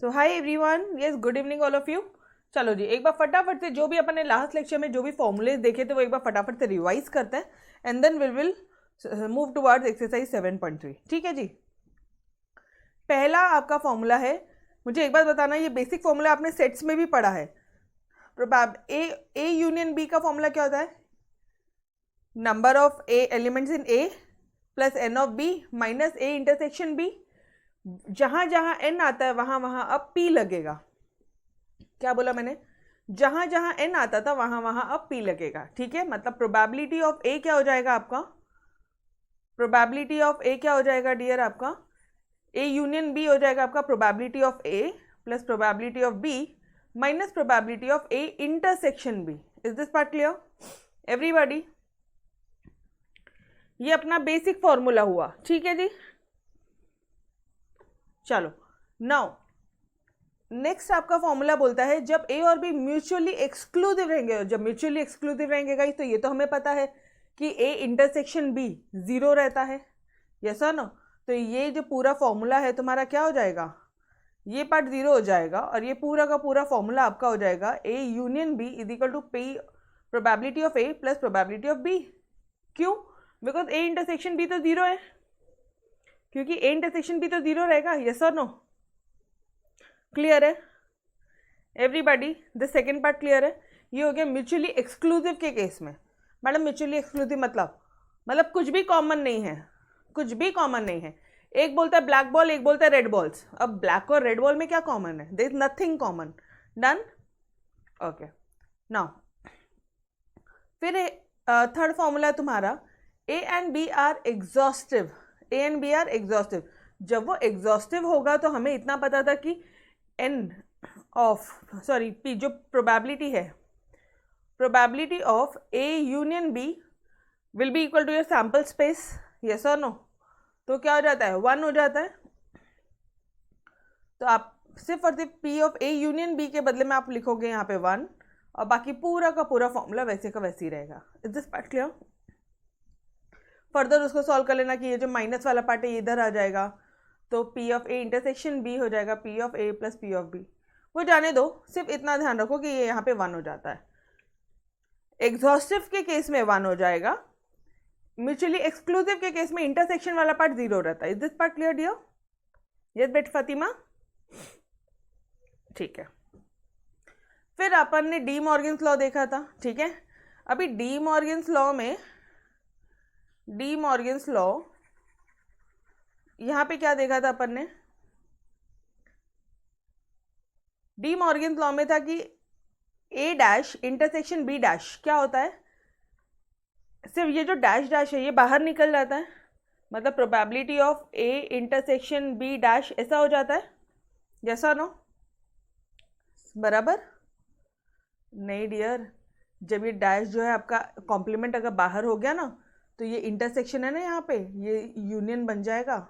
So hi everyone, yes good evening all of you. चलो जी, एक बार फटाफट से जो भी अपन ने लास्ट लेक्चर में जो भी फॉर्मूलेज देखे थे वो एक बार फटाफट से रिवाइज करते हैं and then will move towards exercise 7.3। ठीक है जी। पहला आपका फॉर्मूला है, मुझे एक बात बताना, ये बेसिक फॉर्मूला आपने सेट्स में भी पढ़ा है। ए यूनियन बी का फॉर्मूला क्या होता है? Number of A elements in A plus n of B minus A intersection B. जहां जहां एन आता है वहां वहां अब पी लगेगा। क्या बोला मैंने? जहां जहां एन आता था वहां वहां अब पी लगेगा। ठीक है, मतलब प्रोबेबिलिटी ऑफ ए क्या हो जाएगा आपका? प्रोबेबिलिटी ऑफ ए क्या हो जाएगा डियर आपका? ए यूनियन बी हो जाएगा आपका probability of A plus probability of B minus probability of A intersection B. Is this part clear everybody? ये अपना बेसिक फॉर्मूला हुआ। ठीक है जी। चलो नाउ नेक्स्ट आपका फॉर्मूला बोलता है जब ए और बी म्यूचुअली एक्सक्लूसिव रहेंगे। जब म्यूचुअली एक्सक्लूसिव रहेंगे गाइस, तो ये तो हमें पता है कि ए इंटरसेक्शन बी जीरो रहता है, यस और नो। तो ये जो पूरा फॉर्मूला है तुम्हारा क्या हो जाएगा? ये पार्ट जीरो हो जाएगा और ये पूरा का पूरा फॉर्मूला आपका हो जाएगा A union B is equal to P probability of A plus probability of B. क्यों? बिकॉज ए इंटरसेक्शन बी तो जीरो है, क्योंकि ए इंटरसेक्शन बी तो जीरो रहेगा, यस और नो। क्लियर है everybody? The second part clear है? ये हो गया म्यूचुअली एक्सक्लूसिव के केस में। मैडम म्यूचुअली एक्सक्लूसिव मतलब कुछ भी कॉमन नहीं है, कुछ भी कॉमन नहीं है। एक बोलता है ब्लैक बॉल, एक बोलता है रेड बॉल्स। अब ब्लैक और रेड बॉल में क्या कॉमन है? There is nothing common. Done? Okay now फिर थर्ड फॉर्मूला है तुम्हारा A and B are exhaustive. A and B are exhaustive. जब वो एग्जॉस्टिव होगा तो हमें इतना पता था कि एन ऑफ पी जो प्रोबेबिलिटी है, probability of A union B will be equal to your sample space, yes और नो। तो क्या हो जाता है? 1 हो जाता है। तो आप सिर्फ और सिर्फ P of A union B के बदले में आप लिखोगे यहाँ पे 1 और बाकी पूरा का पूरा फॉर्मूला वैसे का वैसे ही रहेगा। Is this part clear? Further उसको सॉल्व कर लेना कि ये जो माइनस वाला पार्ट है ये इधर आ जाएगा, तो P of A intersection B हो जाएगा P of A plus P of B. वो जाने दो, सिर्फ इतना ध्यान रखो कि ये यहाँ पे 1 हो जाता है। एग्जॉस्टिव के केस में 1 हो जाएगा, म्यूचुअली एक्सक्लूसिव के केस में इंटरसेक्शन वाला पार्ट 0 रहता है। Is this part clear dear? Yes बेट फातिमा? ठीक है। फिर अपन ने डी मॉर्गन्स लॉ देखा था। ठीक है, अभी डी मॉर्गन्स लॉ यहाँ पे क्या देखा था अपन ने? डी मॉर्गन्स लॉ में था कि ए डैश इंटरसेक्शन बी डैश क्या होता है? सिर्फ ये जो डैश डैश है ये बाहर निकल जाता है, मतलब probability of A intersection B dash ऐसा हो जाता है, जैसा नो बराबर? नहीं डियर, जब ये डैश जो है आपका कॉम्प्लीमेंट अगर बाहर हो गया ना तो ये इंटरसेक्शन है ना, यहाँ पे ये यूनियन बन जाएगा।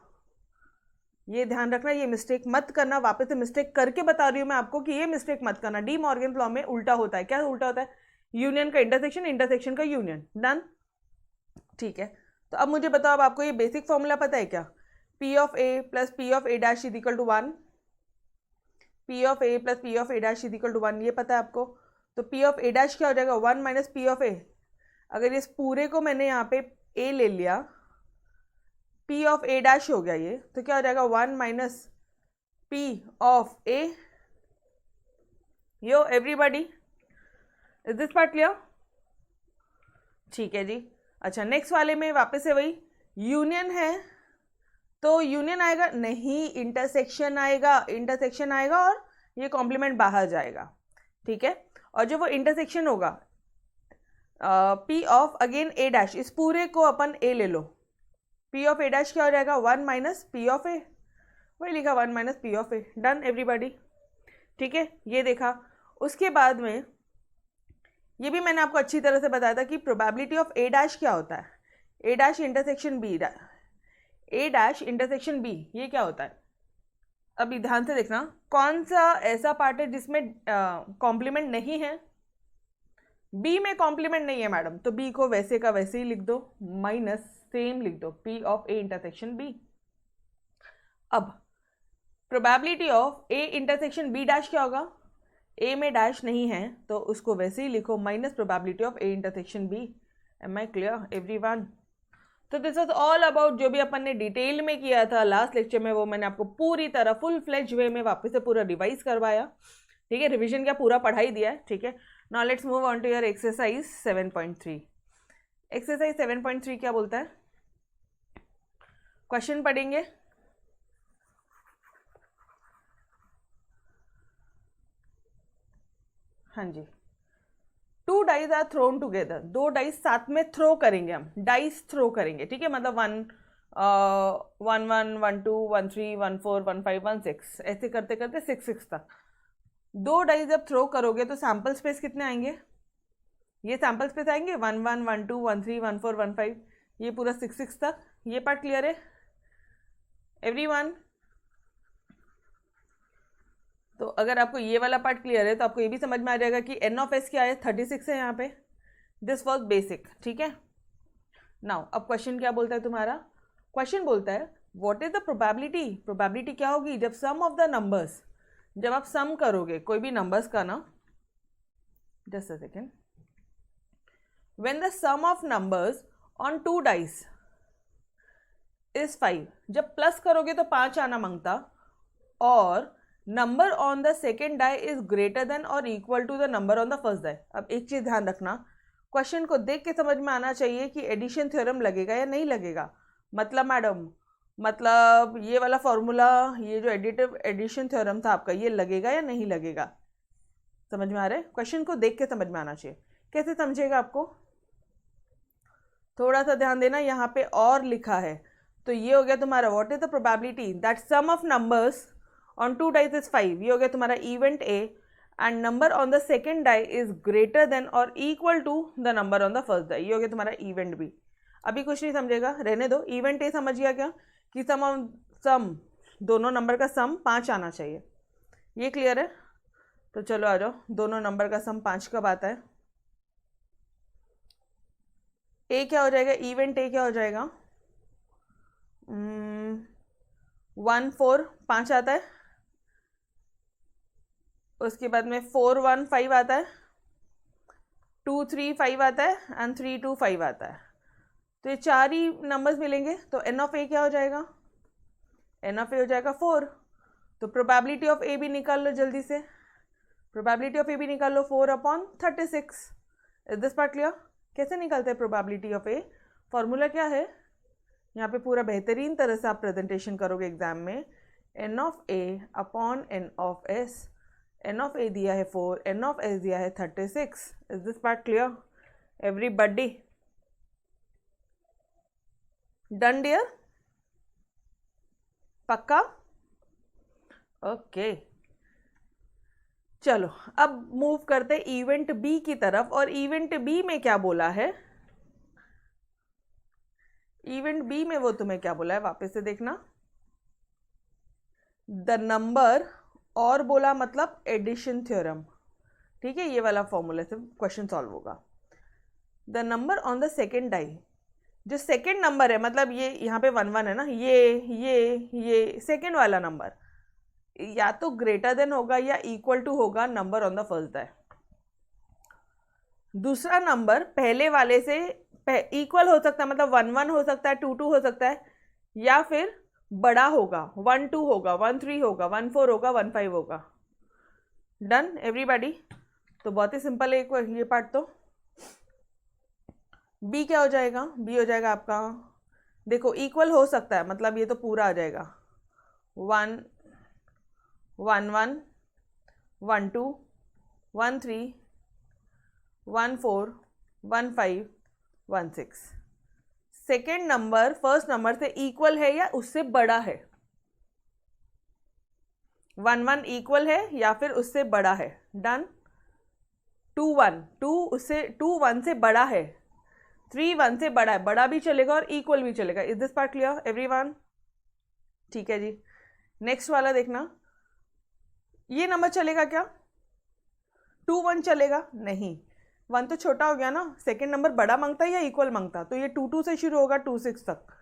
ये ध्यान रखना, ये मिस्टेक मत करना। वापस से मिस्टेक करके बता रही हूँ मैं आपको कि ये मिस्टेक मत करना। डी मॉर्गन लॉ में उल्टा होता है। क्या उल्टा होता है? यूनियन का इंटरसेक्शन, इंटरसेक्शन का यूनियन। डन? ठीक है, तो अब मुझे बताओ, अब आपको ये बेसिक फॉर्मूला पता है क्या? P of A plus P of A dash is equal to 1, P of A plus P of A dash is equal to 1, ये पता है आपको। तो पी ऑफ ए डैश क्या हो जाएगा? 1 माइनस पी ऑफ ए। अगर इस पूरे को मैंने यहाँ पे ए ले लिया, पी ऑफ ए डैश हो गया ये, तो क्या हो जाएगा? 1 minus P of A. Yo everybody, is this part clear? ठीक है जी। अच्छा, नेक्स्ट वाले में वापस से वही यूनियन है, तो यूनियन आएगा नहीं, इंटरसेक्शन आएगा। इंटरसेक्शन आएगा और ये कॉम्प्लीमेंट बाहर जाएगा। ठीक है, और जो वो इंटरसेक्शन होगा P of again A dash, इस पूरे को अपन ए ले लो, पी ऑफ ए डैश क्या हो जाएगा? 1 माइनस पी ऑफ ए, वही लिखा 1 minus P of A. Done everybody? ठीक है, ये देखा। उसके बाद में ये भी मैंने आपको अच्छी तरह से बताया था कि प्रोबेबिलिटी ऑफ ए डैश क्या होता है? ए डैश इंटरसेक्शन बी, ए डैश इंटरसेक्शन बी, ये क्या होता है? अभी ध्यान से देखना, कौन सा ऐसा पार्ट है जिसमें कॉम्प्लीमेंट नहीं है? बी में कॉम्प्लीमेंट नहीं है मैडम, तो बी को वैसे का वैसे ही लिख दो, माइनस सेम लिख दो P of A intersection B. अब probability of A intersection B dash क्या होगा, ए में डैश नहीं है तो उसको वैसे ही लिखो minus probability of A intersection B. Am I clear everyone? तो दिस वाज ऑल अबाउट जो भी अपन ने डिटेल में किया था लास्ट लेक्चर में, वो मैंने आपको पूरी तरह फुल फ्लेज वे में वापस से पूरा रिवाइज करवाया। ठीक है, रिवीजन क्या पूरा पढ़ाई दिया है। ठीक है, now let's move on to your exercise 7.3। Exercise 7.3 क्या बोलता है, क्वेश्चन पढ़ेंगे। हाँ जी, 2 dice are thrown together, 2 dice साथ में थ्रो करेंगे, हम डाइस थ्रो करेंगे। ठीक है, मतलब 1 1 1 1 2 1 3 1 4 1 5 1 6 ऐसे करते करते 6 6 तक 2 डाइस जब थ्रो करोगे तो सैम्पल स्पेस कितने आएंगे, ये सैम्पल स्पेस आएंगे 1 1 1 2 1 3 1 4 1 5, ये पूरा 6 6 तक। ये पार्ट क्लियर है एवरीवन? तो अगर आपको ये वाला पार्ट क्लियर है तो आपको ये भी समझ में आ जाएगा कि एन ऑफ एस क्या है, 36 है यहाँ पे। This was basic. ठीक है, नाउ अब क्वेश्चन क्या बोलता है तुम्हारा, क्वेश्चन बोलता है what is the probability, probability क्या होगी जब सम ऑफ द नंबर्स, जब आप सम करोगे कोई भी नंबर्स का ना, just a second, when the sum of numbers on 2 dice is 5, जब प्लस करोगे तो 5 आना मांगता, और number on the second die is greater than और equal to the number on the first die. अब एक चीज ध्यान रखना, क्वेश्चन को देख के समझ में आना चाहिए कि एडिशन थ्योरम लगेगा या नहीं लगेगा। मतलब मैडम, मतलब ये वाला फॉर्मूला, ये जो एडिशन थ्योरम था आपका, ये लगेगा या नहीं लगेगा, समझ में आ रहा है? क्वेश्चन को देख के समझ में आना चाहिए। कैसे समझेगा आपको, थोड़ा सा ध्यान देना, यहाँ पे और लिखा है। तो ये हो गया तुम्हारा what is the probability that sum of numbers on 2 dice is 5, ये हो गया तुम्हारा event A, and number on the second die is greater than और equal to the number on the first die, ये हो गया तुम्हारा इवेंट बी। अभी कुछ नहीं समझेगा, रहने दो। इवेंट ए समझ गया क्या, कि सम दोनों नंबर का सम 5 आना चाहिए, ये क्लियर है? तो चलो आ जाओ, दोनों नंबर का सम 5 कब आता है, ए क्या हो जाएगा, इवेंट ए क्या हो जाएगा, 1 4 5 आता है, उसके बाद में 4 1 5 आता है, 2 3 5 आता है, एंड 3 2 5 आता है। तो ये 4 ही नंबर्स मिलेंगे, तो एन ऑफ ए क्या हो जाएगा, एन ऑफ ए हो जाएगा 4। तो प्रोबेबिलिटी ऑफ ए भी निकाल लो जल्दी से, प्रोबेबिलिटी ऑफ ए भी निकाल लो, 4/36। Is this part clear? कैसे निकालते हैं प्रोबेबिलिटी ऑफ ए, फॉर्मूला क्या है, यहाँ पे पूरा बेहतरीन तरह से आप प्रेजेंटेशन करोगे एग्जाम में, N of A upon N of S, N of A दिया है 4, एन ऑफ एस दिया है 36। Is this part clear everybody? Done dear, पक्का? ओके चलो अब मूव करते इवेंट बी की तरफ। और इवेंट बी में क्या बोला है, इवेंट बी में वो तुम्हें क्या बोला है वापस से देखना, द नंबर, और बोला मतलब एडिशन थ्योरम। ठीक है, ये वाला फॉर्मूला से क्वेश्चन सॉल्व होगा। The number on the second die, जो सेकेंड नंबर है, मतलब ये यहाँ पे 1 1 है ना, ये सेकेंड वाला नंबर या तो ग्रेटर देन होगा या इक्वल टू होगा number on the first die. दूसरा नंबर पहले वाले से इक्वल हो सकता है, मतलब 1 1 हो सकता है, 2 2 हो सकता है, या फिर बड़ा होगा, 1 2 होगा, 1 3 होगा, 1 4 होगा, 1 5 होगा। Done everybody? तो बहुत ही सिंपल है ये पार्ट। तो बी क्या हो जाएगा, बी हो जाएगा आपका, देखो इक्वल हो सकता है, मतलब ये तो पूरा आ जाएगा 1 1 1 1 2 1 3 1 4 1 5 1 6। सेकेंड नंबर फर्स्ट नंबर से इक्वल है या उससे बड़ा है, 1 1 इक्वल है या फिर उससे बड़ा है। डन। 2 1 2 उससे 2 1 से बड़ा है, 3 1 से बड़ा है, बड़ा भी चलेगा और इक्वल भी चलेगा। Is this part clear everyone? ठीक है जी, नेक्स्ट वाला देखना, ये नंबर चलेगा क्या, 2 1 चलेगा नहीं, 1 तो छोटा हो गया ना, सेकेंड नंबर बड़ा मांगता है या इक्वल मांगता, तो ये 2 2 से शुरू होगा 2 6 तक।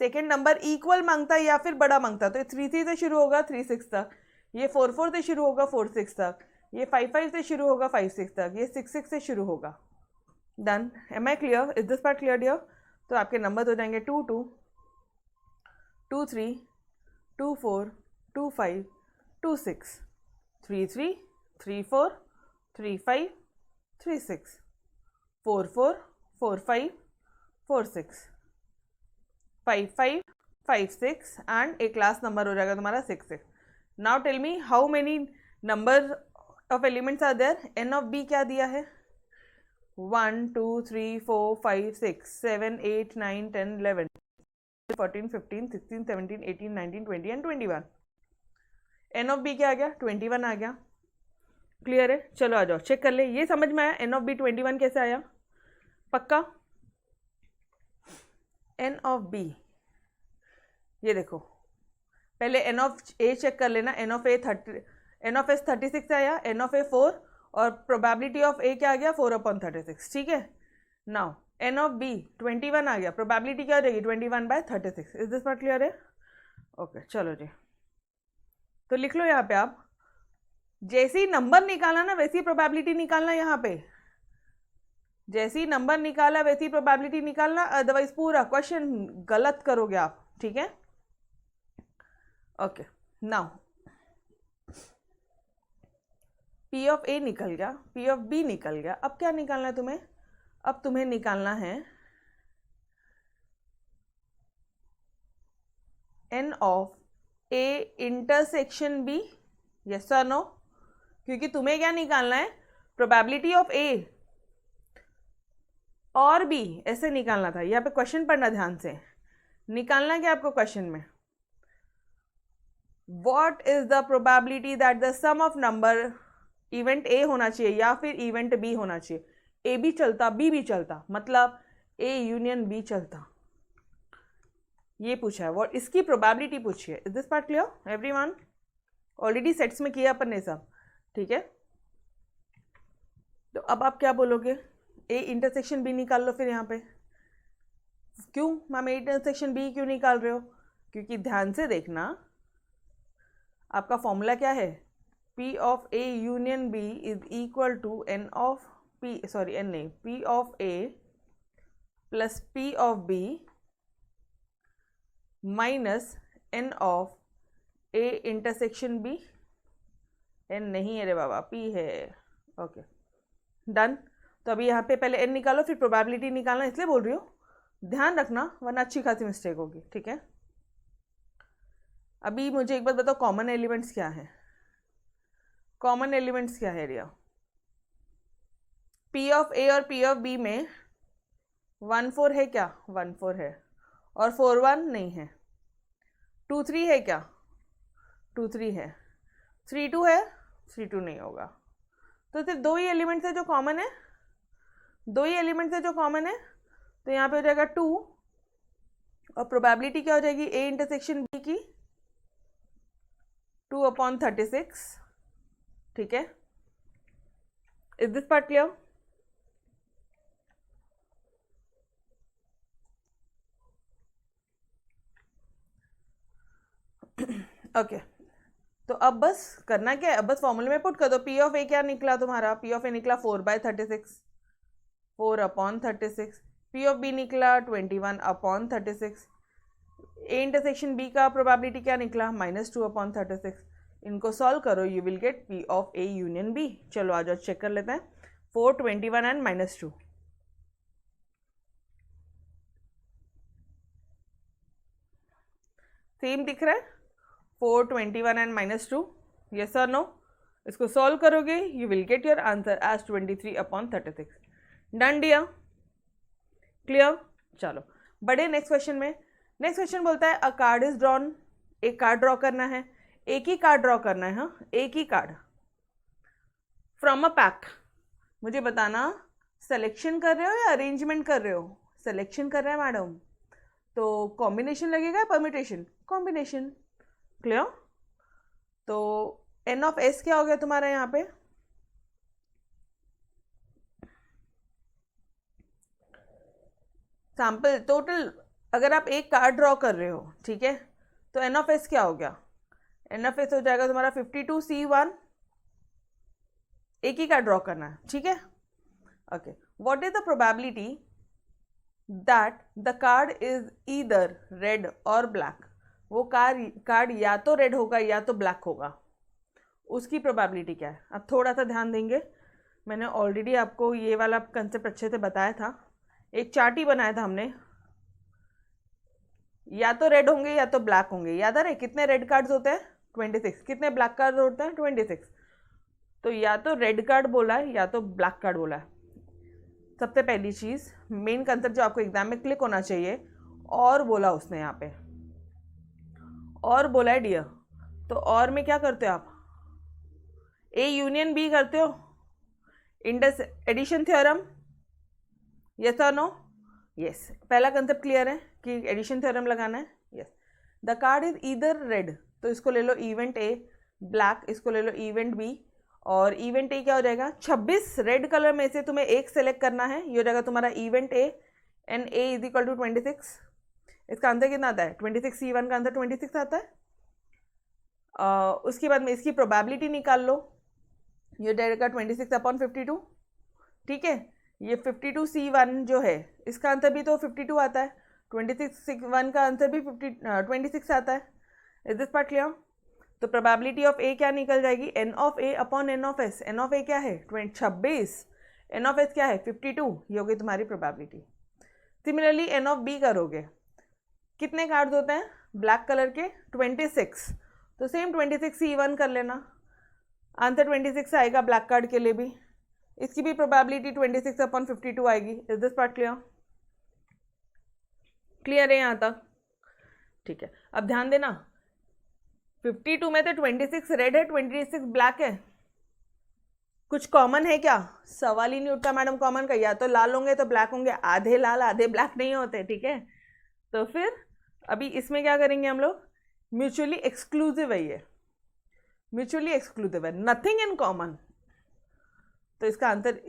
सेकेंड नंबर इक्वल मांगता है या फिर बड़ा मांगता है, तो 3 से शुरू होगा 3 6 तक, ये 4 से शुरू होगा 4 6 तक, ये 5 से शुरू होगा 5 6 तक, ये 6 6 से शुरू होगा। Done. Am I clear? Is this part clear dear? तो आपके नंबर हो जाएंगे 2 2 2 3 2 4 2 5 2 6 3 3 3 4 3 5 3 6 4 4 4 5 4 6 5 5 5 6 एंड एक लास्ट नंबर हो जाएगा तुम्हारा 6 6। Now tell me how many number of elements are there? N of B क्या दिया है? 1 2 3 4 5 6 7 8 9 10 11 14 15 16 17 18 19 20 एंड 21। एन ऑफ बी क्या आ गया? 21 आ गया। क्लियर है? चलो आ जाओ चेक कर ले। ये समझ में आया एन ऑफ बी 21 कैसे आया? पक्का? एन ऑफ बी, ये देखो पहले एन ऑफ ए चेक कर लेना। एन ऑफ एस 36 आया, एन ऑफ ए 4 और प्रोबेबिलिटी ऑफ ए क्या आ गया? 4/36। ठीक है। नाउ एन ऑफ बी 21 आ गया, प्रोबेबिलिटी क्या हो जाएगी? 21/36। इज दिस पार्ट क्लियर है? ओके चलो जी, तो लिख लो यहाँ पे आप जैसे ही नंबर निकाला ना वैसी प्रोबेबिलिटी निकालना। यहाँ पे जैसे ही नंबर निकाला वैसी प्रोबेबिलिटी निकालना, अदरवाइज पूरा क्वेश्चन गलत करोगे आप। ठीक है? ओके नाउ पी ऑफ ए निकल गया, पी ऑफ बी निकल गया। अब क्या निकालना है तुम्हें? अब तुम्हें निकालना है N of A intersection B. Yes और नो? क्योंकि तुम्हें क्या निकालना है? प्रोबेबिलिटी ऑफ ए और बी ऐसे निकालना था। यहाँ पे क्वेश्चन पढ़ना ध्यान से। निकालना क्या आपको क्वेश्चन में? What is the probability that the sum of number, event A होना चाहिए या फिर इवेंट बी होना चाहिए। ए भी चलता बी भी चलता, मतलब ए यूनियन बी चलता। ये पूछा है, व्हाट इसकी प्रोबेबिलिटी पूछी है। Is this part clear everyone? Already sets में किया अपन ने सब। ठीक है, तो अब आप क्या बोलोगे? ए इंटरसेक्शन बी निकाल लो फिर यहाँ पे। क्यों मैम ए इंटरसेक्शन बी क्यों निकाल रहे हो? क्योंकि ध्यान से देखना, आपका फॉर्मूला क्या है? P of A union B is equal to N of P, sorry N नहीं, P of A plus P of B minus N of A intersection B. N नहीं है रे बाबा, पी है। Okay done. तो अभी यहाँ पे पहले एन निकालो फिर प्रोबेबिलिटी निकालना, इसलिए बोल रही हूँ, ध्यान रखना वरना अच्छी खासी मिस्टेक होगी। ठीक है, अभी मुझे एक बात बताओ, कॉमन एलिमेंट्स क्या है? कॉमन एलिमेंट्स क्या है रिया? पी ऑफ ए और पी ऑफ बी में 1 4 है क्या? 1 4 है। और 4 1 नहीं है। 2 3 है क्या? 2 3 है। 3 2 है? 3 2 नहीं होगा। तो सिर्फ दो ही एलिमेंट्स है जो कॉमन है, दो ही एलिमेंट्स है जो कॉमन है। तो यहाँ पे हो जाएगा 2 और प्रोबेबिलिटी क्या हो जाएगी ए इंटरसेक्शन बी की? 2/36। ठीक है, is this part clear? Okay तो अब बस करना क्या है? अब बस फॉर्मूले में पुट कर दो। पी ऑफ ए क्या निकला तुम्हारा? पी ऑफ ए निकला 4/36, 4/36। पी ऑफ बी निकला 21/36। ए इंटरसेक्शन बी का प्रोबेबिलिटी क्या निकला? -2/36। इनको सॉल्व करो, you will get P of A union B. चलो आ जाओ चेक कर लेते हैं। 4 21 एंड -2। सेम दिख रहा है? 4 21 एंड -2। यस और नो? इसको सॉल्व करोगे you will get your answer as 23/36। Done dear? Clear? चलो बड़े नेक्स्ट क्वेश्चन में। नेक्स्ट क्वेश्चन बोलता है अ कार्ड इज ड्रॉन। एक कार्ड ड्रॉ करना है, एक ही कार्ड ड्रॉ करना है। हाँ, एक ही कार्ड फ्रॉम अ पैक। मुझे बताना सिलेक्शन कर रहे हो या अरेंजमेंट कर रहे हो? सिलेक्शन कर रहे हैं मैडम, तो कॉम्बिनेशन लगेगा या परम्यूटेशन? कॉम्बिनेशन। क्लियर? तो एन ऑफ एस क्या हो गया तुम्हारा यहाँ पे? सैंपल टोटल अगर आप एक कार्ड ड्रॉ कर रहे हो, ठीक है, तो एन ऑफ एस क्या हो गया? एन ऑफ एस हो जाएगा तुम्हारा 52C1, एक ही कार्ड ड्रॉ करना है, ठीक है। Okay, what is the probability that the card is either red और ब्लैक? वो कार्ड या तो रेड होगा या तो ब्लैक होगा, उसकी प्रोबेबिलिटी क्या है? अब थोड़ा सा ध्यान देंगे, मैंने ऑलरेडी आपको ये वाला कंसेप्ट अच्छे से बताया था, एक चार्ट ही बनाया था हमने, या तो रेड होंगे या तो ब्लैक होंगे। याद आ रहे कितने रेड कार्ड्स होते हैं? 26। कितने ब्लैक कार्ड होते हैं? 26। तो या तो रेड कार्ड बोला है या तो ब्लैक कार्ड बोला है। सबसे पहली चीज़, मेन कंसेप्ट जो आपको एग्जाम में क्लिक होना चाहिए, और बोला उसने यहाँ पे, और बोला है डियर। तो और में क्या करते हो आप? ए यूनियन बी करते हो, इंडस एडिशन थ्योरम, यस और नो? यस। पहला कंसेप्ट क्लियर है कि एडिशन थ्योरम लगाना है। Yes. The card is either red, तो इसको ले लो इवेंट ए, ब्लैक इसको ले लो इवेंट बी, और इवेंट ए क्या हो जाएगा? 26 रेड कलर में से तुम्हें एक सेलेक्ट करना है, ये हो जाएगा तुम्हारा event A, and A is equal to 26। इसका आंसर कितना आता है? 26C1 का आंसर 26 आता है। उसके बाद में इसकी प्रोबेबिलिटी निकाल लो, ये जाएगा 26/52, ठीक है। ये 52C1 जो है इसका आंसर भी तो 52 आता है, 26C1 का आंसर भी 26 आता है। Is this part clear? तो प्रोबेबिलिटी ऑफ ए क्या निकल जाएगी? N of A upon N of S. N of A क्या है? 26, एन ऑफ एस क्या है? 52, ये होगी तुम्हारी probability. Similarly n of B करोगे, कितने कार्ड्स होते हैं ब्लैक कलर के? 26, तो सेम 26C1 कर लेना, आंसर 26 आएगा ब्लैक कार्ड के लिए भी, इसकी भी प्रोबेबिलिटी 26/52 आएगी। Is this part clear? Clear है यहाँ तक? ठीक है, अब ध्यान देना, 52 में तो 26 रेड है, 26 ब्लैक है, कुछ कॉमन है क्या? सवाल ही नहीं उठता मैडम कॉमन का, या तो लाल होंगे तो ब्लैक होंगे, आधे लाल आधे ब्लैक नहीं होते, ठीक है। तो फिर अभी इसमें क्या करेंगे हम लोग? म्यूचुअली एक्सक्लूसिव है, ये म्यूचुअली एक्सक्लूसिव है, नथिंग इन कॉमन। तो इसका आंसर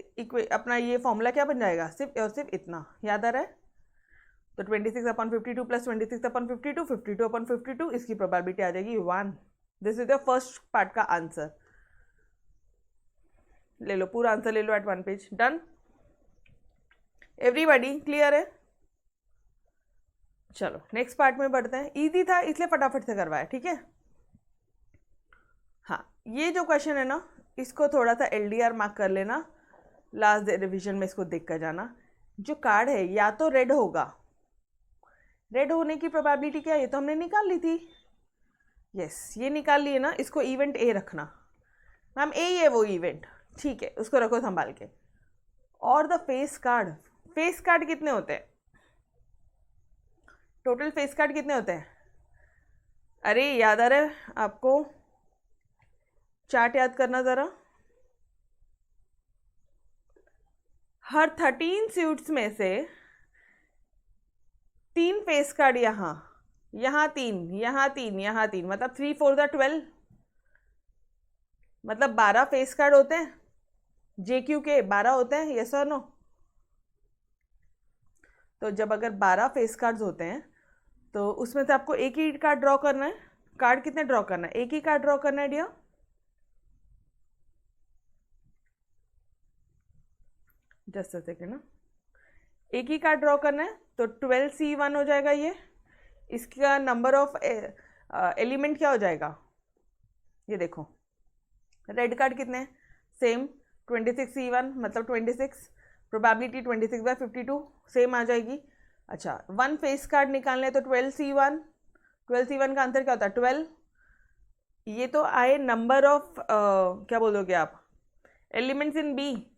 अपना ये फॉर्मूला क्या बन जाएगा? सिर्फ और सिर्फ इतना याद आ रहा है? तो 26/52 प्लस 26/52, 52/52, इसकी प्रोबेबिलिटी आ जाएगी 1। This is the first part का आंसर। ले लो पूरा आंसर, ले लो एट 1 पेज। डन? एवरीबॉडी क्लियर है? चलो नेक्स्ट पार्ट में बढ़ते हैं। इजी था इसलिए फटाफट से करवाया, ठीक है। हाँ, ये जो क्वेश्चन है ना, इसको थोड़ा सा LDR मार्क कर लेना, लास्ट रिविजन में इसको देख कर जाना। जो कार्ड है या तो रेड होगा, रेड होने की प्रोबेबिलिटी क्या है? ये तो हमने निकाल ली थी। यस, ये निकाल लिए ना, इसको इवेंट ए रखना। मैम ए ही है वो इवेंट, ठीक है, उसको रखो संभाल के। और the face card, face card कितने होते हैं? टोटल फेस कार्ड कितने होते हैं? अरे याद आ रहा है आपको? चार्ट याद करना ज़रा। हर 13 सूट्स में से 3 फेस कार्ड यहाँ, यहाँ 3, यहाँ 3, यहाँ 3, मतलब 3 4 द 12, मतलब 12 फेस कार्ड होते हैं। JQ के 12 होते हैं, यस और नो? तो जब अगर 12 फेस कार्ड्स होते हैं तो उसमें से आपको एक ही कार्ड ड्रॉ करना है। कार्ड कितने ड्रॉ करना है? एक ही कार्ड ड्रॉ करना है डियर। जस्ट अ सेकेंड ना, एक ही कार्ड ड्रॉ करना है, तो 12C1 हो जाएगा ये। इसका नंबर ऑफ एलिमेंट क्या हो जाएगा? ये देखो, रेड कार्ड कितने हैं? सेम 26C1 मतलब 26, प्रोबेबिलिटी 26/52 सेम आ जाएगी। अच्छा, 1 फेस कार्ड निकालने तो 12C1, 12C1 का आंसर क्या होता है? 12। ये तो आए नंबर ऑफ क्या बोलोगे आप? Elements in B.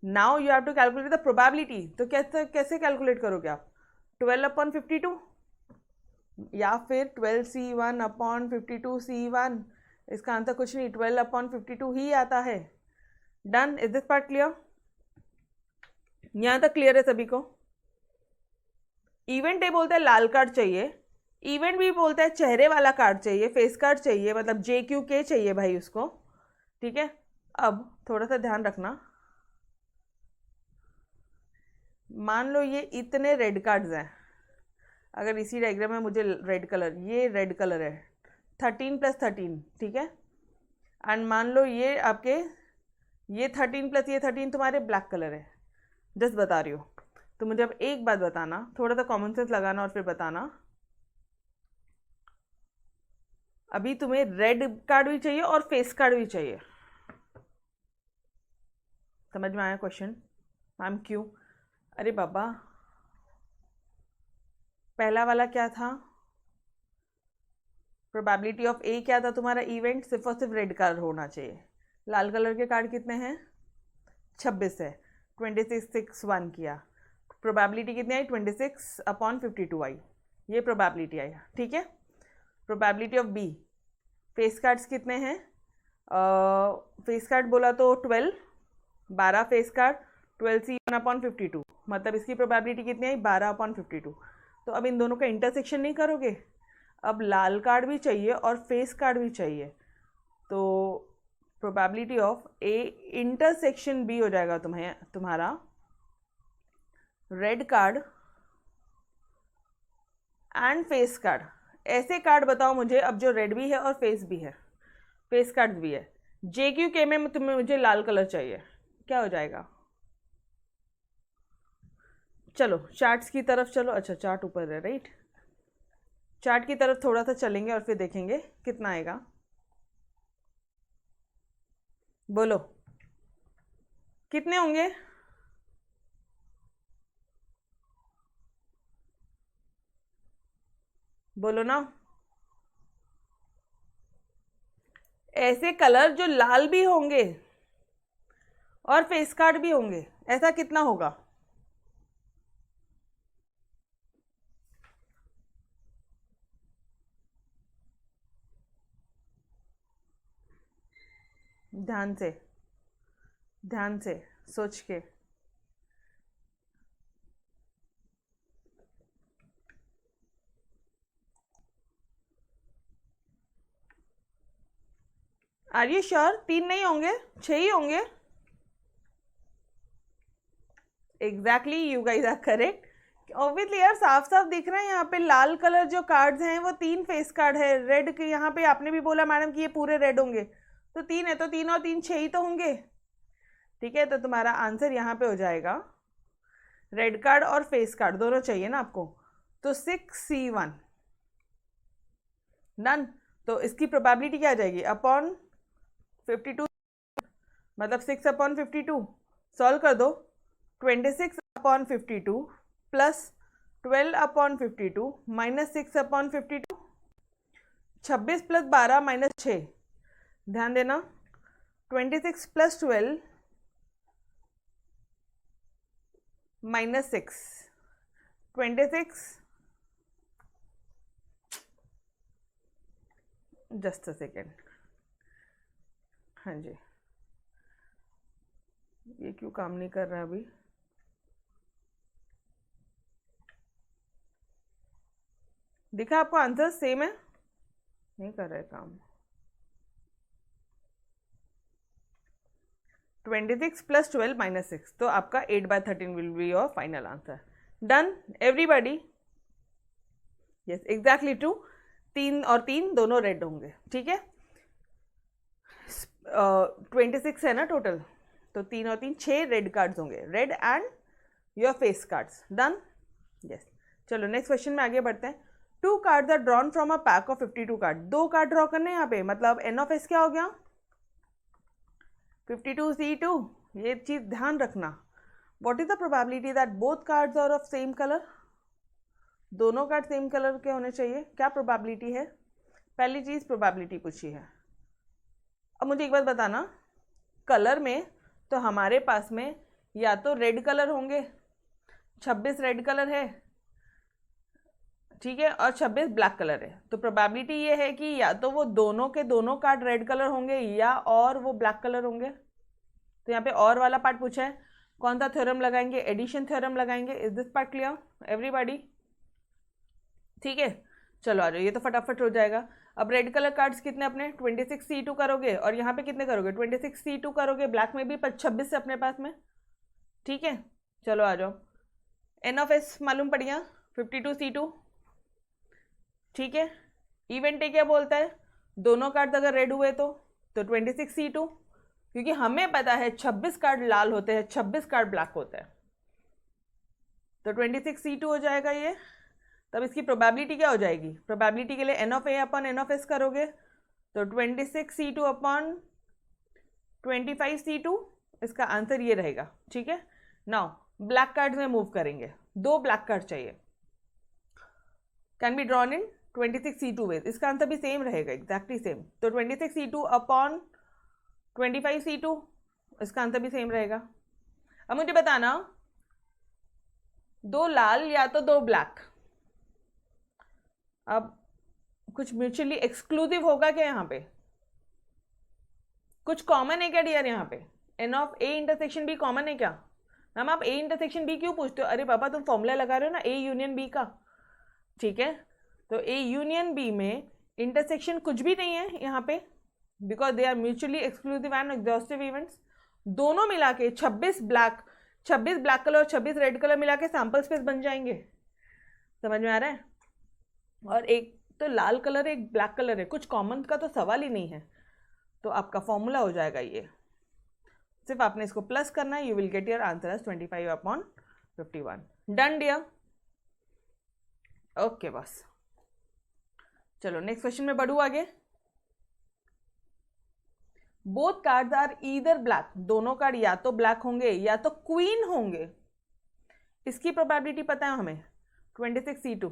Now you have to calculate the probability. तो कैसे कैलकुलेट करोगे आप? 12/52 या फिर 12C1/52C1। इसका आंसर कुछ नहीं, 12/52 ही आता है। Done? Is this part clear? यहाँ तक क्लियर है सभी को? इवेंट ए बोलता है लाल कार्ड चाहिए, इवेंट भी बोलता है चेहरे वाला कार्ड चाहिए, फेस कार्ड चाहिए, मतलब JQK चाहिए भाई उसको, ठीक है। अब थोड़ा सा ध्यान रखना, मान लो ये इतने रेड कार्ड्स हैं, अगर इसी डायग्राम में मुझे रेड कलर, ये रेड कलर है 13 + 13, ठीक है। एंड मान लो ये आपके ये 13 + ये 13 तुम्हारे ब्लैक कलर है, जस्ट बता रही हो। तो मुझे अब एक बात बताना, थोड़ा सा कॉमन सेंस लगाना और फिर बताना, अभी तुम्हें रेड कार्ड भी चाहिए और फेस कार्ड भी चाहिए। समझ में आया क्वेश्चन? मैम क्यों? अरे बाबा, पहला वाला क्या था? प्रोबेबिलिटी ऑफ ए क्या था तुम्हारा? इवेंट सिर्फ और सिर्फ रेड कार्ड होना चाहिए। लाल कलर के कार्ड कितने हैं? 26 है, 26 किया, प्रोबेबिलिटी कितनी आई? 26/52 आई, ये प्रोबेबिलिटी आई, ठीक है। Probability of B, face cards कितने हैं? फेस कार्ड बोला तो 12 फेस कार्ड, 12C1/52, मतलब इसकी प्रोबेबिलिटी कितनी आई? 12/52। तो अब इन दोनों का इंटरसेक्शन नहीं करोगे? अब लाल कार्ड भी चाहिए और फेस कार्ड भी चाहिए, तो probability of A intersection B हो जाएगा तुम्हारा red card and face card. ऐसे कार्ड बताओ मुझे अब जो रेड भी है और फेस भी है, फेस कार्ड भी है। JQK में तुम्हें मुझे लाल कलर चाहिए, क्या हो जाएगा? चलो चार्ट्स की तरफ चलो। अच्छा चार्ट ऊपर है, राइट। चार्ट की तरफ थोड़ा सा चलेंगे और फिर देखेंगे कितना आएगा। बोलो कितने होंगे? बोलो ना। ऐसे कलर जो लाल भी होंगे और फेस कार्ड भी होंगे, ऐसा कितना होगा? ध्यान से सोच के। Are you sure? 3 नहीं होंगे, 6 ही होंगे। Exactly, you guys are correct. Obviously यार, साफ साफ दिख रहा है यहाँ पे लाल कलर जो कार्ड्स हैं वो 3 फेस कार्ड है। रेड के यहाँ पे आपने भी बोला मैडम कि ये पूरे रेड होंगे, तो 3 है, तो 3 और 3 6 ही तो होंगे, ठीक है। तो तुम्हारा आंसर यहाँ पे हो जाएगा रेड कार्ड और फेस कार्ड दोनों चाहिए ना आपको, तो 6C1 डन। तो इसकी प्रोबेबिलिटी क्या आ जाएगी? अपॉन 52, मतलब 6/52। सॉल्व कर दो। 26/52 प्लस 12/52 माइनस 6/52, 26 + 12 माइनस 6। ध्यान देना, 26 + 12 माइनस 6, 26, जस्ट अ सेकेंड। हाँ जी, ये क्यों काम नहीं कर रहा अभी? दिखा आपको आंसर सेम है? नहीं कर रहा है काम। 26 + 12 माइनस 6, तो आपका 8/13 will be your final answer. Done everybody? Yes exactly true. 3 और 3 दोनों रेड होंगे, ठीक है। 26 है ना टोटल, तो 3 और 3 6 रेड कार्ड्स होंगे, red and your face cards. Done? Yes. चलो नेक्स्ट क्वेश्चन में आगे बढ़ते हैं। 2 cards are drawn from a pack of 52 card. 2 card draw करने यहाँ पे, मतलब N(S) क्या हो गया? 52C2। ये चीज ध्यान रखना। What is the probability that both cards are of same colour? दोनों कार्ड सेम कलर के होने चाहिए, क्या प्रोबेबिलिटी है? पहली चीज प्रोबेबिलिटी पूछी है। अब मुझे एक बात बताना, कलर में तो हमारे पास में या तो रेड कलर होंगे, 26 रेड कलर है, ठीक है, और 26 ब्लैक कलर है। तो प्रोबेबिलिटी ये है कि या तो वो दोनों के दोनों कार्ड रेड कलर होंगे या और वो ब्लैक कलर होंगे। तो यहाँ पे और वाला पार्ट पूछा है, कौन सा थ्योरम लगाएंगे? एडिशन थ्योरम लगाएंगे। Is this part clear everybody? ठीक है, चलो आ जाओ, ये तो फटाफट हो जाएगा। अब रेड कलर कार्ड्स कितने अपने? 26C2 करोगे, और यहाँ पे कितने करोगे? 26C2 करोगे। ब्लैक में भी 26 है अपने पास में, ठीक है। चलो आ जाओ, एन ऑफ एस मालूम पड़ गया 52C2, ठीक है। इवेंट ए क्या बोलता है, दोनों कार्ड अगर रेड हुए तो 26C2, क्योंकि हमें पता है 26 कार्ड लाल होते हैं, 26 कार्ड ब्लैक होता है, तो 26C2 हो जाएगा ये। तब इसकी प्रोबेबिलिटी क्या हो जाएगी, प्रोबेबिलिटी के लिए n of A upon N of S करोगे तो 26C2 अपॉन 25C2, इसका आंसर ये रहेगा, ठीक है। नाउ ब्लैक कार्ड में मूव करेंगे, 2 ब्लैक कार्ड चाहिए, can be drawn in 26C2 ways, इसका आंसर भी सेम रहेगा, एग्जैक्टली सेम। तो 26C2 अपॉन 25C2, इसका आंसर भी सेम रहेगा। अब मुझे बताना 2 लाल या तो 2 ब्लैक, अब कुछ म्यूचुअली एक्सक्लूसिव होगा क्या यहाँ पे, कुछ कॉमन है क्या डियर यहाँ पे, n of A intersection B common है क्या। मैम आप ए इंटरसेक्शन बी क्यों पूछते हो, अरे पापा तुम फॉर्मूला लगा रहे हो ना ए यूनियन बी का, ठीक है। तो ए यूनियन बी में इंटरसेक्शन कुछ भी नहीं है यहाँ पे, because they are mutually exclusive and exhaustive events. दोनों मिला के 26 ब्लैक कलर और 26 रेड कलर मिला के सैम्पल स्पेस बन जाएंगे, समझ में आ रहा है। और एक तो लाल कलर है, एक ब्लैक कलर है, कुछ कॉमन का तो सवाल ही नहीं है, तो आपका फॉर्मूला हो जाएगा ये, सिर्फ आपने इसको प्लस करना है, you will get your answer as 25/51। Done dear, okay बस। चलो नेक्स्ट क्वेश्चन में बढ़ू आगे। Both cards are either black, दोनों कार्ड या तो ब्लैक होंगे या तो क्वीन होंगे, इसकी प्रोबेबिलिटी पता है हमें 26C2,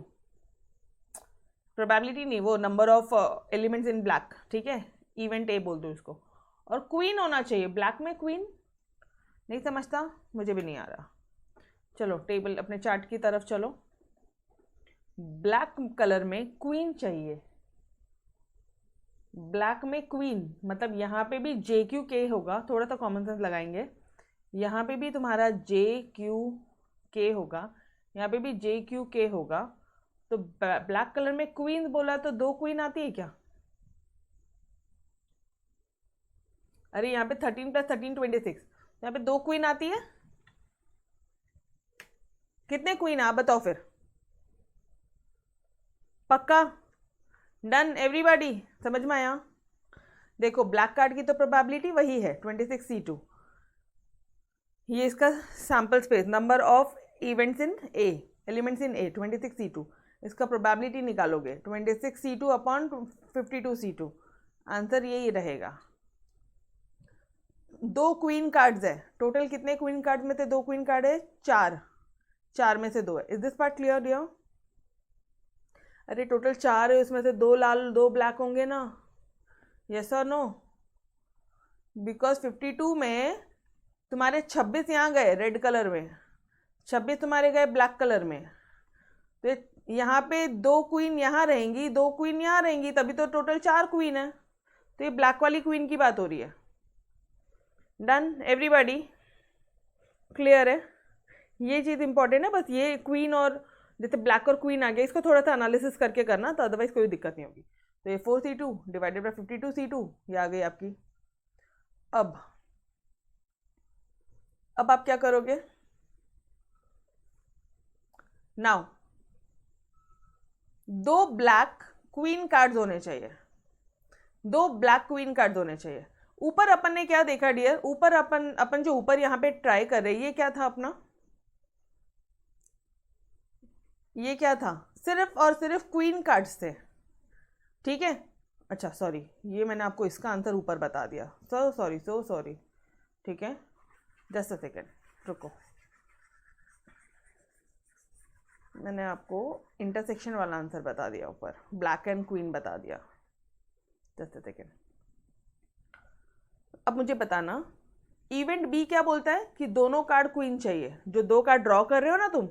प्रोबेबिलिटी नहीं, वो number of elements in black, ठीक है, इवेंट ए बोल दो इसको। और क्वीन होना चाहिए, ब्लैक में क्वीन नहीं समझता, मुझे भी नहीं आ रहा। चलो टेबल अपने चार्ट की तरफ चलो, ब्लैक कलर में क्वीन चाहिए, ब्लैक में क्वीन मतलब यहाँ पे भी JQK होगा, थोड़ा सा कॉमन सेंस लगाएंगे, यहाँ पे भी तुम्हारा JQK होगा, यहाँ पे भी JQK होगा, तो ब्लैक कलर में क्वीन बोला तो 2 क्वीन आती है क्या, अरे यहाँ पे 13 + 13 26, यहाँ पे 2 क्वीन आती है, कितने क्वीन आप बताओ फिर, पक्का, डन एवरीबॉडी, समझ में आया। देखो ब्लैक कार्ड की तो प्रोबेबिलिटी वही है 26C2, ये इसका sample space, number of events in A, elements in A 26C2, इसका प्रोबेबिलिटी निकालोगे 26C2 अपॉन 52C2, आंसर यही रहेगा। 2 क्वीन कार्ड्स है, टोटल कितने क्वीन कार्ड्स में थे, 2 क्वीन कार्ड है, 4 में से 2 है, is this part clear dear. अरे टोटल 4 है, उसमें से 2 लाल 2 ब्लैक होंगे ना, यस और नो, बिकॉज 52 में तुम्हारे 26 यहाँ गए रेड कलर में, 26 तुम्हारे गए ब्लैक कलर में, तो यहाँ पे 2 क्वीन यहाँ रहेंगी, 2 क्वीन यहाँ रहेंगी, तभी तो टोटल 4 क्वीन है, तो ये ब्लैक वाली क्वीन की बात हो रही है। डन एवरीबॉडी, क्लियर है, ये चीज़ इंपॉर्टेंट है, बस ये क्वीन और जैसे ब्लैक और क्वीन आ गया, इसको थोड़ा सा एनालिसिस करके करना, तो अदरवाइज कोई दिक्कत नहीं होगी। तो ये 4C2 डिवाइडेड बाय 52C2, ये आ गई आपकी। अब आप क्या करोगे, नाउ 2 ब्लैक क्वीन कार्ड्स होने चाहिए, 2 ब्लैक क्वीन कार्ड्स होने चाहिए। ऊपर अपन ने क्या देखा डियर, ऊपर अपन जो ऊपर यहाँ पे ट्राई कर रहे हैं, ये क्या था अपना, ये क्या था, सिर्फ और सिर्फ क्वीन कार्ड्स थे, ठीक है। अच्छा सॉरी, ये मैंने आपको इसका आंसर ऊपर बता दिया, सो सॉरी, ठीक है, जस्ट अ सेकेंड रुको, मैंने आपको इंटरसेक्शन वाला आंसर बता दिया ऊपर, ब्लैक एंड क्वीन बता दिया, जस्ट अ सेकेंड। अब मुझे बताना इवेंट बी क्या बोलता है कि दोनों कार्ड क्वीन चाहिए, जो 2 कार्ड ड्रॉ कर रहे हो ना तुम,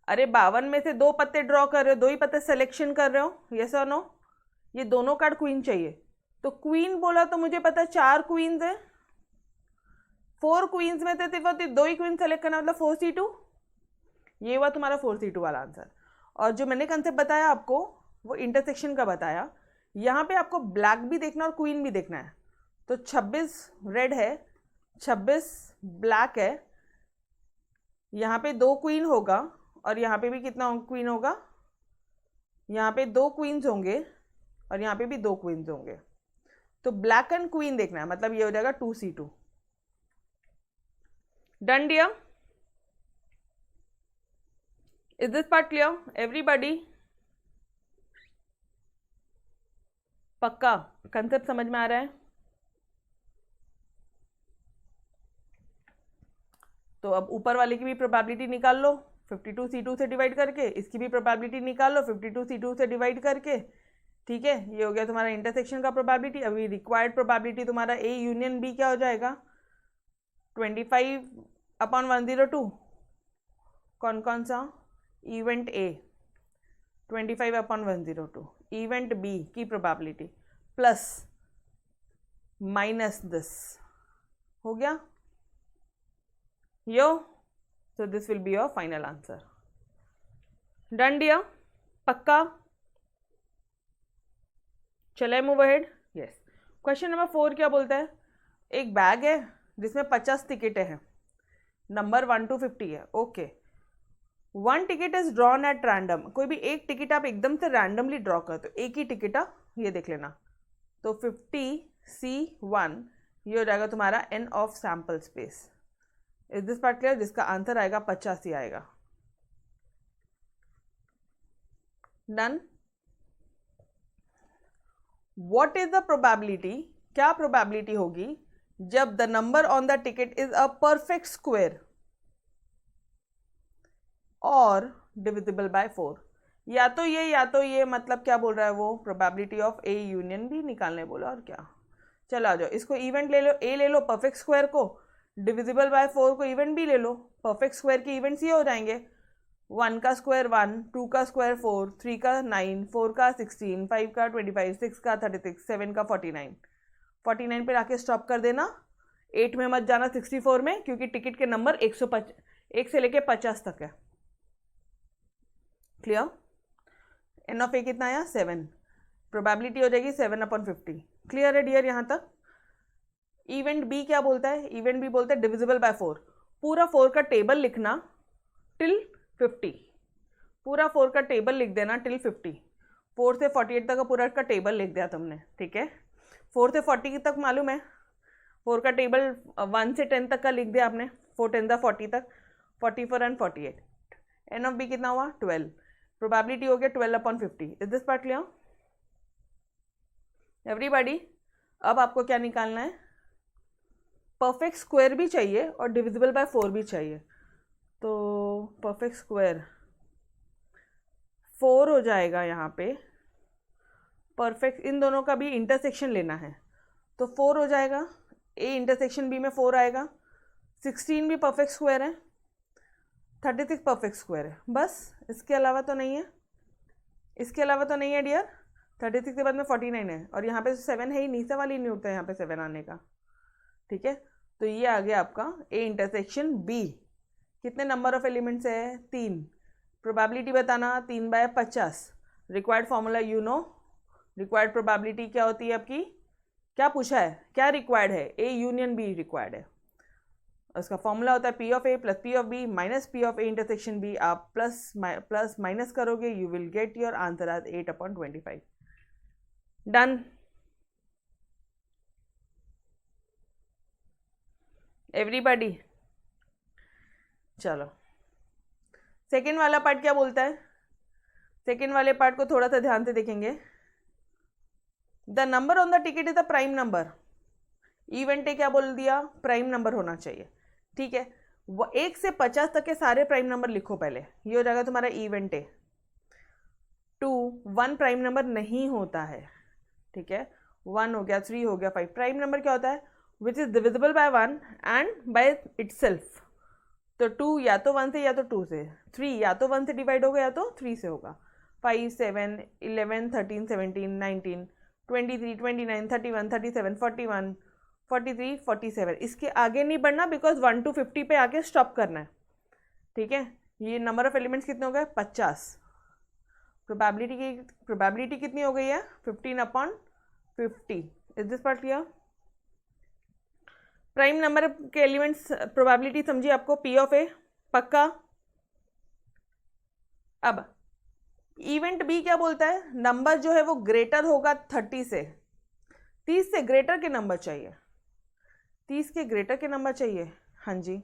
अरे 52 में से 2 पत्ते ड्रॉ कर रहे हो, 2 ही पत्ते सिलेक्शन कर रहे हो, यस और नो, ये दोनों कार्ड क्वीन चाहिए, तो क्वीन बोला तो मुझे पता है 4 क्वींस है, 4 क्वींस में से सिर्फ 2 ही क्वीन सेलेक्ट करना, मतलब 4C2, ये हुआ तुम्हारा 4C2 वाला आंसर। और जो मैंने कंसेप्ट बताया आपको वो इंटरसेक्शन का बताया, यहाँ पे आपको ब्लैक भी देखना और क्वीन भी देखना है, तो 26 रेड है, 26 ब्लैक है, यहाँ पे 2 क्वीन होगा और यहाँ पे भी कितना क्वीन होगा, यहाँ पे 2 क्वींस होंगे और यहाँ पे भी 2 क्वींस होंगे। तो ब्लैक एंड क्वीन देखना है, मतलब ये हो जाएगा 2c2। Done dear? Is this part clear everybody? पक्का कंसेप्ट समझ में आ रहा है? तो अब ऊपर वाले की भी प्रोबेबिलिटी निकाल लो 52c2 से डिवाइड करके, इसकी भी प्रोबेबिलिटी निकाल लो 52c2 से डिवाइड करके। ठीक है, ये हो गया तुम्हारा इंटरसेक्शन का प्रोबेबिलिटी। अभी रिक्वायर्ड प्रोबेबिलिटी तुम्हारा ए यूनियन बी क्या हो जाएगा, 25/102। कौन कौन सा? इवेंट ए 25/102, इवेंट बी की प्रोबेबिलिटी प्लस माइनस दिस हो गया यो। So this will be your final answer. Done dear? पक्का? चले move ahead. Yes. Question number 4 क्या बोलता है? एक बैग है जिसमें 50 टिकटें हैं, नंबर 1 to 50 है। Okay, 1 ticket is drawn at random. कोई भी एक टिकट आप एकदम से रैंडमली ड्रॉ करते हो, एक ही टिकट, ये देख लेना। तो 50c1 ये हो जाएगा तुम्हारा n of sample space. Is this part clear? जिसका आंसर आएगा 50 ही आएगा। Done? What is the probability, क्या प्रोबेबिलिटी होगी जब the number on the ticket is a perfect square और डिविजिबल बाय 4? या तो ये मतलब क्या बोल रहा है वो, probability of A union B निकालने बोला। और क्या, चलो आ जाओ, इसको इवेंट ले लो, ए ले लो परफेक्ट स्क्वायर को, डिविजिबल बाय 4 को इवेंट बी ले लो। परफेक्ट स्क्वायर के इवेंट्स ये हो जाएंगे 1 का स्क्वायर 1, 2 का स्क्वायर 4, 3 का 9, 4 का 16, 5 का 25, 6 का 36, 7 का 49। 49 पे आके स्टॉप कर देना, 8 में मत जाना 64 में, क्योंकि टिकट के नंबर 1 से लेके 50 तक है। क्लियर? एन ऑफ ए कितना आया? 7। प्रोबेबिलिटी हो जाएगी 7/50। क्लियर है डियर यहाँ तक? इवेंट बी क्या बोलता है? इवेंट बी बोलता है डिविजिबल बाय 4। पूरा 4 का टेबल लिखना टिल 50, पूरा 4 का टेबल लिख देना टिल 50। 4 से 48 तक का पूरा का टेबल लिख दिया तुमने। ठीक है, 4 से 40 तक मालूम है, 4 का टेबल 1 से 10 तक का लिख दिया आपने, 4 10 40 तक, 44 एंड 48। एन ऑफ बी कितना हुआ? 12। प्रोबेबिलिटी हो गया 12/50। Is this part clear everybody? अब आपको क्या निकालना है? परफेक्ट स्क्वायर भी चाहिए और डिविजिबल बाय 4 भी चाहिए। तो परफेक्ट स्क्वायर 4 हो जाएगा यहाँ पे, परफेक्ट इन दोनों का भी इंटरसेक्शन लेना है, तो 4 हो जाएगा। ए इंटरसेक्शन बी में 4 आएगा। 16 भी परफेक्ट स्क्वायर है, 36 परफेक्ट स्क्वायर है, बस इसके अलावा तो नहीं है, इसके अलावा तो नहीं है डियर। 36 के बाद में 49 है और यहाँ पे 7 है ही नहीं, सवाल ही नहीं उठता है यहाँ पे 7 आने का। ठीक है, तो ये आ गया आपका ए इंटरसेक्शन बी। कितने नंबर ऑफ एलिमेंट्स है? 3। प्रोबेबिलिटी बताना 3/50। Required formula you know, required probability क्या होती है आपकी? क्या पूछा है, क्या रिक्वायर्ड है? ए यूनियन बी रिक्वायर्ड है। उसका फॉर्मूला होता है P of A plus P of B minus P of A intersection B. आप प्लस माइनस करोगे, you will get your answer as 8/25। Done? Everybody? चलो, सेकेंड वाला पार्ट क्या बोलता है? सेकेंड वाले पार्ट को थोड़ा सा ध्यान से देखेंगे। The number on the ticket is the prime number. Event ए क्या बोल दिया? प्राइम नंबर होना चाहिए। ठीक है, 1 से 50 तक के सारे प्राइम नंबर लिखो पहले, ये हो जाएगा तुम्हारा इवेंट ए। 2 1 प्राइम नंबर नहीं होता है। ठीक है, 1 हो गया, 3 हो गया, 5। प्राइम नंबर क्या होता है? Which is divisible by 1 and by itself. तो 2 या तो 1 से या तो 2 से, 3 या तो 1 से डिवाइड होगा या तो 3 से होगा। 5 7 11 13 17 19 23 29 31 37 41 43 47। इसके आगे नहीं बढ़ना, बिकॉज 1 to 50 पे आके स्टॉप करना है। ठीक है, ये नंबर ऑफ एलिमेंट्स कितने हो गए? 50। प्रोबेबिलिटी कितनी हो गई है? 15/50। Is this part clear? Prime number के एलिमेंट्स प्रोबेबिलिटी समझिए आपको, पी ऑफ ए पक्का? अब इवेंट बी क्या बोलता है, नंबर जो है वो ग्रेटर होगा 30 से, 30 से ग्रेटर के नंबर चाहिए, 30 के ग्रेटर के नंबर चाहिए। हाँ जी,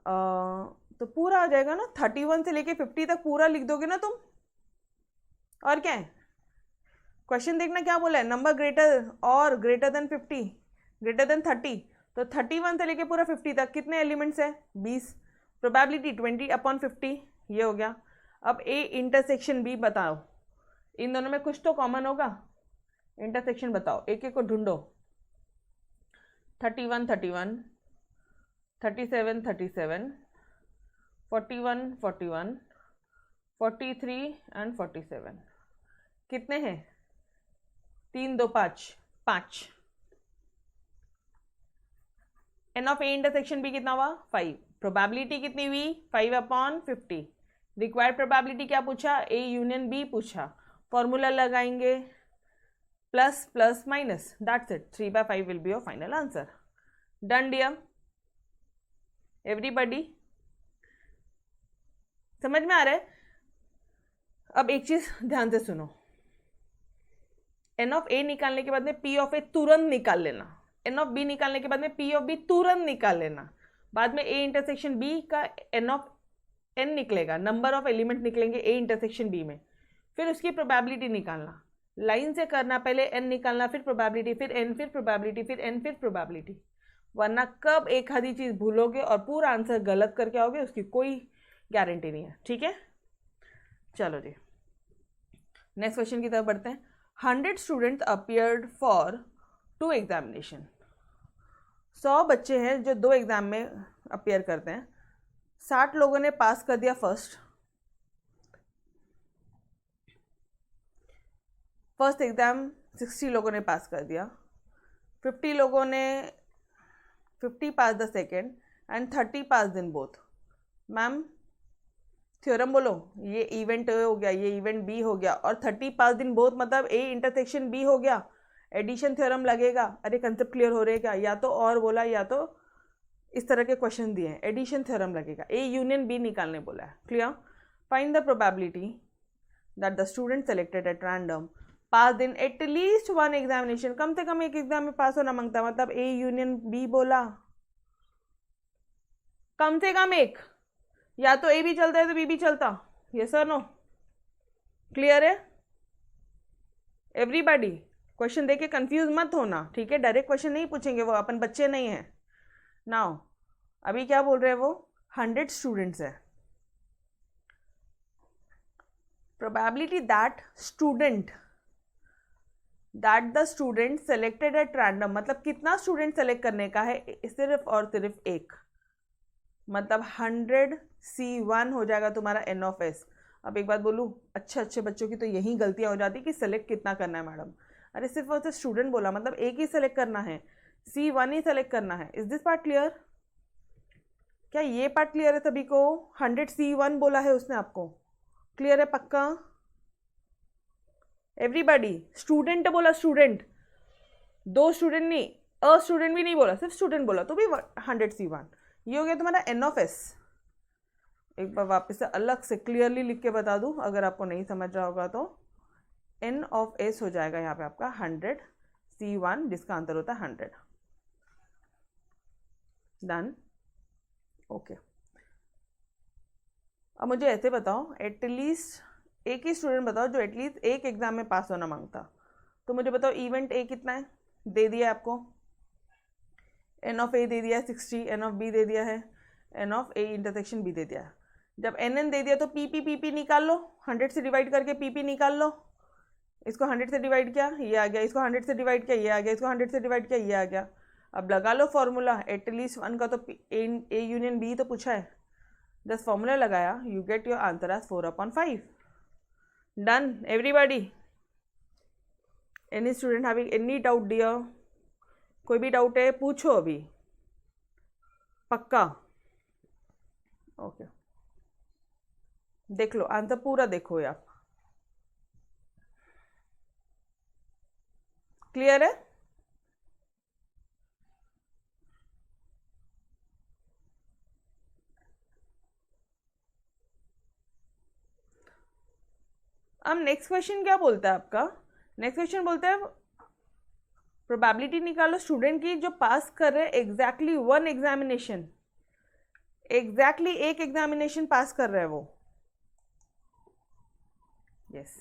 तो पूरा आ जाएगा ना, 31 से लेके 50 तक पूरा लिख दोगे ना तुम। और क्या है, क्वेश्चन देखना क्या बोला है, नंबर ग्रेटर और ग्रेटर देन 50, ग्रेटर देन 30, तो 31 से लेके पूरा 50 तक कितने एलिमेंट्स है, 20, प्रोबेबिलिटी 20/50, ये हो गया। अब ए इंटरसेक्शन बी बताओ, इन दोनों में कुछ तो कॉमन होगा, इंटरसेक्शन बताओ, एक एक को ढूंढो। 31 31, 37 37, 41 41, 43 एंड 47, कितने हैं, 3 2 5, 5। N of A intersection B कितना हुआ, 5। प्रोबेबिलिटी कितनी हुई, 5/50। रिक्वायर्ड प्रोबेबिलिटी क्या पूछा, ए यूनियन बी पूछा, फॉर्मूला लगाएंगे, plus plus minus, that's it, 3/5 will be your final answer. Done dear everybody, समझ में आ रहा है? अब एक चीज ध्यान से सुनो, एन ऑफ ए निकालने के बाद में पी ऑफ ए तुरंत निकाल लेना, एन ऑफ बी निकालने के बाद में पी ऑफ बी तुरंत निकाल लेना, बाद में ए इंटरसेक्शन बी का एन ऑफ एन निकलेगा, नंबर ऑफ एलिमेंट निकलेंगे ए इंटरसेक्शन बी में, फिर उसकी प्रोबेबिलिटी निकालना, लाइन से करना, पहले एन निकालना, फिर प्रोबेबिलिटी, फिर एन, फिर प्रोबेबिलिटी, फिर एन, फिर प्रोबेबिलिटी, वरना कब एक आधी चीज भूलोगे और पूरा आंसर गलत करके आओगे उसकी कोई गारंटी नहीं है, ठीक है? चलो जी नेक्स्ट क्वेश्चन की तरफ बढ़ते हैं। 100 स्टूडेंट्स अपियर्ड फॉर 2 एग्जामिनेशन, 100 बच्चे हैं जो 2 एग्जाम में अपियर करते हैं, 60 लोगों ने पास कर दिया फर्स्ट एग्जाम, 60 लोगों ने पास कर दिया, 50 लोगों ने 50 pass the second and 30 pass in both. Ma'am theorem बोलो, ये इवेंट हो गया, ये इवेंट बी हो गया, और 30 पास इन बोथ मतलब ए इंटरसेक्शन बी हो गया, एडिशन थ्योरम लगेगा। अरे कंसेप्ट क्लियर हो रहेगा, या तो और बोला या तो इस तरह के क्वेश्चन दिए हैं, एडिशन थ्योरम लगेगा, ए यूनियन बी निकालने बोला है। Clear? Find the probability that the student selected at random pass in at least 1 examination, कम से कम एक एग्जाम में पास होना मांगता, मतलब ए यूनियन बी बोला, कम से कम एक, या तो ए भी चलता है तो बी भी चलता, यस और नो? क्लियर है एवरीबॉडी? क्वेश्चन देके कंफ्यूज मत होना, ठीक है? डायरेक्ट क्वेश्चन नहीं पूछेंगे, वो अपन बच्चे नहीं हैं। नाउ अभी क्या बोल रहे हैं वो, 100 स्टूडेंट्स है, probability that the student selected at random, मतलब कितना स्टूडेंट सेलेक्ट करने का है, सिर्फ और सिर्फ एक, मतलब 100C1 हो जाएगा तुम्हारा एन ऑफ एस। अब एक बात बोलूँ, अच्छे बच्चों की तो यही गलतियां हो जाती कि सेलेक्ट कितना करना है मैडम, अरे सिर्फ और सिर्फ स्टूडेंट बोला, मतलब एक ही सेलेक्ट करना है, C1 ही सेलेक्ट करना है। Is this part clear? क्या ये पार्ट क्लियर है सभी को? 100C1 बोला है उसने आपको, क्लियर है पक्का एवरीबॉडी? स्टूडेंट बोला, स्टूडेंट, 2 स्टूडेंट नहीं, अ स्टूडेंट भी नहीं बोला, सिर्फ स्टूडेंट बोला, तो भी 100C1, ये हो गया तुम्हारा एन ऑफ एस। एक बार वापस से अलग से क्लियरली लिख के बता दूं अगर आपको नहीं समझ रहा होगा तो, एन ऑफ एस हो जाएगा यहाँ पे आपका 100C1, जिसका आंसर होता है 100। डन? ओके। अब मुझे ऐसे बताओ, एटलीस्ट एक ही स्टूडेंट बताओ जो एटलीस्ट एक एग्जाम में पास होना मांगता, तो मुझे बताओ इवेंट ए कितना है, दे दिया आपको, एन ऑफ ए दे दिया है 60, एन ऑफ बी दे दिया है, N of A intersection B दे दिया है। जब एन एन दे दिया तो पी पी निकाल लो, 100 से डिवाइड करके पी निकाल लो, इसको 100 से डिवाइड किया ये आ गया, इसको 100 से डिवाइड किया ये आ गया, इसको 100 से डिवाइड किया ये आ गया। अब लगा लो फॉर्मूला, एटलीस्ट 1 का तो ए यूनियन बी तो पूछा है, जस्ट फॉर्मूला लगाया, you get your answer as 4/5। Done everybody? Any student having any doubt dear? कोई भी डाउट है पूछो अभी, पक्का? ओके देख लो आंसर पूरा, देखो आप, क्लियर है? अब नेक्स्ट क्वेश्चन क्या बोलता है आपका, नेक्स्ट क्वेश्चन बोलता है प्रोबेबिलिटी निकालो स्टूडेंट की जो पास कर रहे हैं एग्जैक्टली वन एग्जामिनेशन, एग्जैक्टली एक एग्जामिनेशन पास कर रहे हैं वो। यस,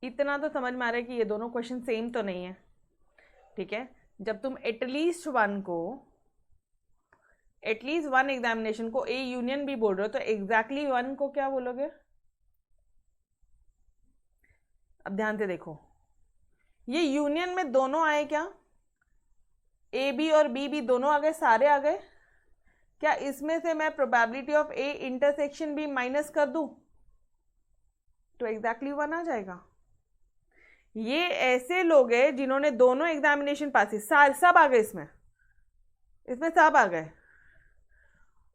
इतना तो समझ में आ रहा है कि ये दोनों क्वेश्चन सेम तो नहीं है, ठीक है। जब तुम एटलीस्ट वन एग्जामिनेशन को ए यूनियन भी बोल रहे हो तो एग्जैक्टली वन को क्या बोलोगे। अब ध्यान से देखो, ये यूनियन में दोनों आए क्या, ए बी और बी भी दोनों आ गए, सारे आ गए क्या। इसमें से मैं probability of A intersection B minus कर दूं तो एग्जैक्टली वन आ जाएगा। ये ऐसे लोग हैं जिन्होंने दोनों एग्जामिनेशन पास की, सब आ गए इसमें सब आ गए।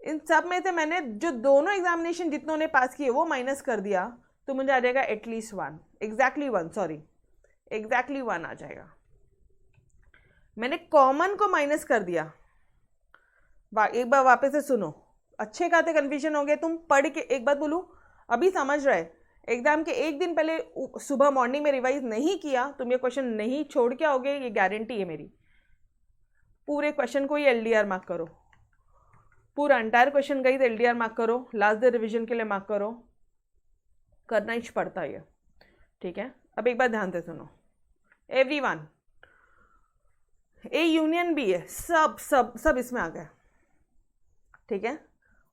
इन सब में से मैंने जो दोनों एग्जामिनेशन जितनों ने पास किए वो माइनस कर दिया तो मुझे आ जाएगा एटलीस्ट वन, एग्जैक्टली वन आ जाएगा। मैंने कॉमन को माइनस कर दिया। एक बार वापस से सुनो, अच्छे खाते कन्फ्यूजन हो गए, तुम पढ़ के एक बात बोलूं, अभी समझ रहे, एग्जाम के एक दिन पहले सुबह मॉर्निंग में रिवाइज नहीं किया तुम ये क्वेश्चन नहीं छोड़ के आओगे, ये गारंटी है मेरी। पूरे क्वेश्चन को ही एलडीआर मार्क करो, पूरा एंटायर क्वेश्चन गई तो एलडीआर मार्क करो, लास्ट डे रिवीजन के लिए मार्क करो, करना ही पड़ता है, ठीक है। अब एक बार ध्यान से सुनो, एवरीवन ए यूनियन बी है, सब इसमें आ गया, ठीक है।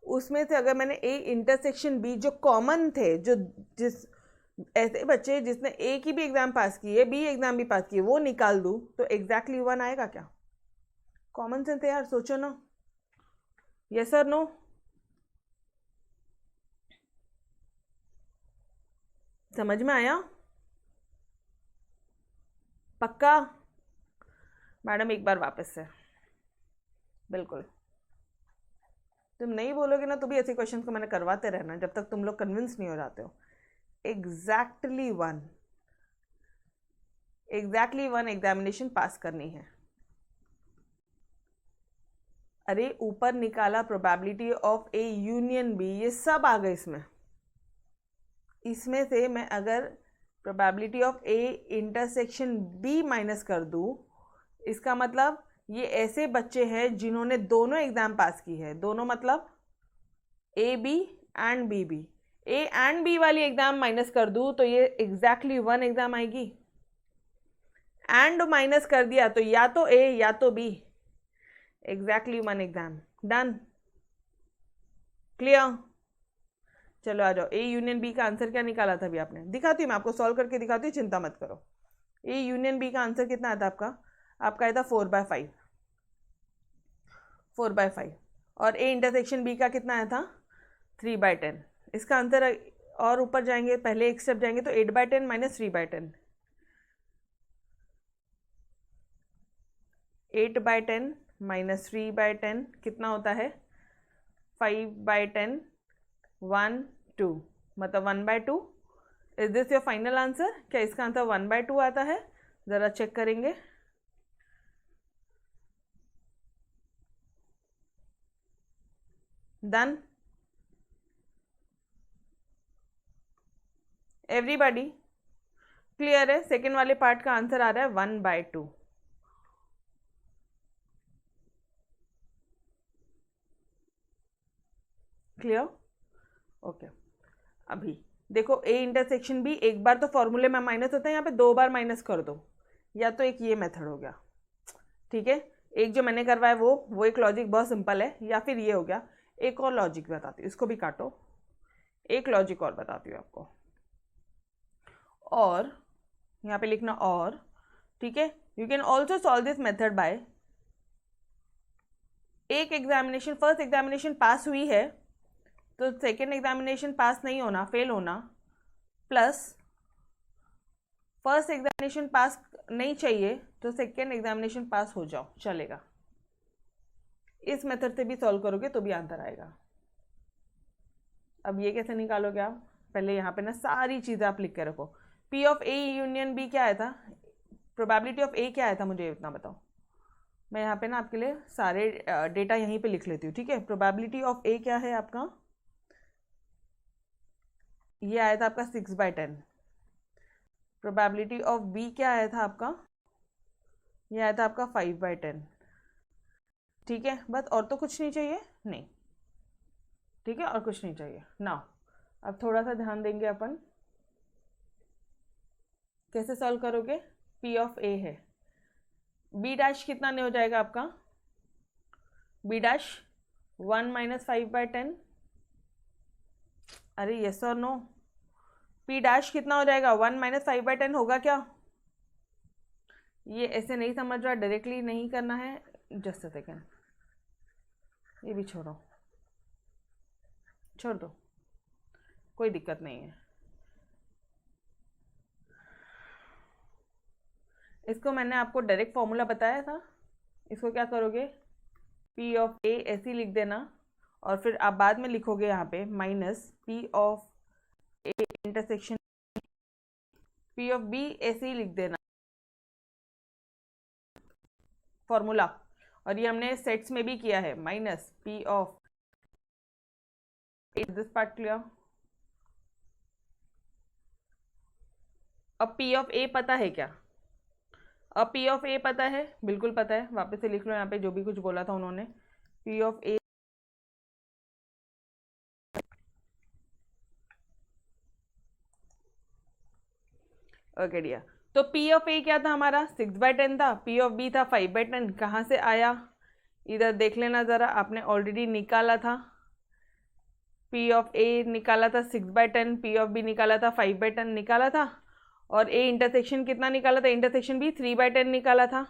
उसमें से अगर मैंने ए इंटरसेक्शन बी जो कॉमन थे, जिस ऐसे बच्चे जिसने ए की भी एग्जाम पास की है बी एग्जाम भी पास की है वो निकाल दूं तो एग्जैक्टली वन आएगा क्या। कॉमन सेंस है यार, सोचो ना, यस और नो। समझ में आया पक्का। मैडम एक बार वापस से, बिल्कुल तुम नहीं बोलोगे ना तो भी ऐसे क्वेश्चन को मैंने करवाते रहना जब तक तुम लोग कन्विंस नहीं हो जाते हो। एग्जैक्टली वन एग्जामिनेशन पास करनी है। अरे ऊपर निकाला probability of A union B, ये सब आ गए इसमें से मैं अगर probability of A intersection B minus कर दूं, इसका मतलब ये ऐसे बच्चे हैं जिन्होंने दोनों एग्जाम पास की है, दोनों मतलब A B and B B, A and B वाली एग्जाम माइनस कर दूं तो ये एग्जैक्टली वन एग्जाम आएगी। एंड माइनस कर दिया तो या तो ए या तो B, exactly one exam, done, clear. चलो आ जाओ, ए यूनियन बी का आंसर क्या निकाला था अभी आपने, दिखाती हूँ मैं आपको, सॉल्व करके दिखाती हूँ, चिंता मत करो। ए यूनियन बी का आंसर कितना आता आपका आया था 4/5, और ए इंटरसेक्शन बी का कितना आया था 3/10। इसका आंसर और ऊपर जाएंगे, पहले एक स्टेप जाएंगे तो 8/10 माइनस 3/10, 8/10 माइनस 3/10 कितना होता है 5/10, 1 2 मतलब 1/2। Is this your final answer, क्या इसका आंसर 1/2 आता है, जरा चेक करेंगे। डन, एवरीबॉडी क्लियर है। सेकेंड वाले पार्ट का आंसर आ रहा है 1/2। Clear, okay. अभी देखो ए इंटरसेक्शन बी, एक बार तो फॉर्मूले में माइनस होता है, यहाँ पे 2 बार माइनस कर दो, या तो एक ये मेथड हो गया, ठीक है। एक जो मैंने करवाया वो एक लॉजिक बहुत सिंपल है, या फिर ये हो गया। एक और लॉजिक बताती हूँ, इसको भी काटो, एक लॉजिक और बताती हूँ आपको, और यहाँ पे लिखना और, ठीक है। You can also solve this method by, एक एग्जामिनेशन फर्स्ट एग्जामिनेशन पास हुई है तो सेकेंड एग्जामिनेशन पास नहीं होना, फेल होना, प्लस फर्स्ट एग्जामिनेशन पास नहीं चाहिए तो सेकेंड एग्जामिनेशन पास हो जाओ, चलेगा। इस मेथड से भी सॉल्व करोगे तो भी आंसर आएगा। अब ये कैसे निकालोगे आप, पहले यहाँ पे ना सारी चीज़ें आप लिख के रखो। P of A union B क्या आया था, प्रोबेबिलिटी ऑफ ए क्या आया था मुझे इतना बताओ। मैं यहाँ पे ना आपके लिए सारे डेटा यहीं पे लिख लेती हूँ, ठीक है। प्रोबेबिलिटी ऑफ ए क्या है आपका, ये आया था आपका 6/10, प्रोबेबिलिटी ऑफ बी क्या आया था आपका, ये आया था आपका 5/10। ठीक है, बस और तो कुछ नहीं चाहिए, नहीं, ठीक है, और कुछ नहीं चाहिए ना। अब थोड़ा सा ध्यान देंगे अपन, कैसे सॉल्व करोगे। पी ऑफ ए है, बी डैश कितना नहीं हो जाएगा आपका, बी डैश 1 - 5/10। अरे यस और नो, पी डैश कितना हो जाएगा, 1 - 5/10 होगा क्या। ये ऐसे नहीं समझ रहा, डायरेक्टली नहीं करना है, जस्ट अ सेकेंड, ये भी छोड़ो, छोड़ दो, कोई दिक्कत नहीं है। इसको मैंने आपको डायरेक्ट फॉर्मूला बताया था, इसको क्या करोगे, पी ऑफ ए ऐसे लिख देना, और फिर आप बाद में लिखोगे यहाँ पे minus P of A intersection P of B ऐसे ही लिख देना फॉर्मूला। और ये हमने सेट्स में भी किया है, minus P of this part clear. अब पी ऑफ ए पता है क्या, अब पी ऑफ ए पता है, बिल्कुल पता है, वापस से लिख लो यहाँ पे जो भी कुछ बोला था उन्होंने। P of A okay dear, तो पी ऑफ ए क्या था हमारा, 6/10 था, पी ऑफ बी था 5/10। कहाँ से आया, इधर देख लेना ज़रा, आपने ऑलरेडी निकाला था, पी ऑफ ए निकाला था 6/10, पी ऑफ बी निकाला था 5/10 निकाला था, और ए इंटरसेक्शन कितना निकाला था, इंटरसेक्शन भी 3/10 निकाला था।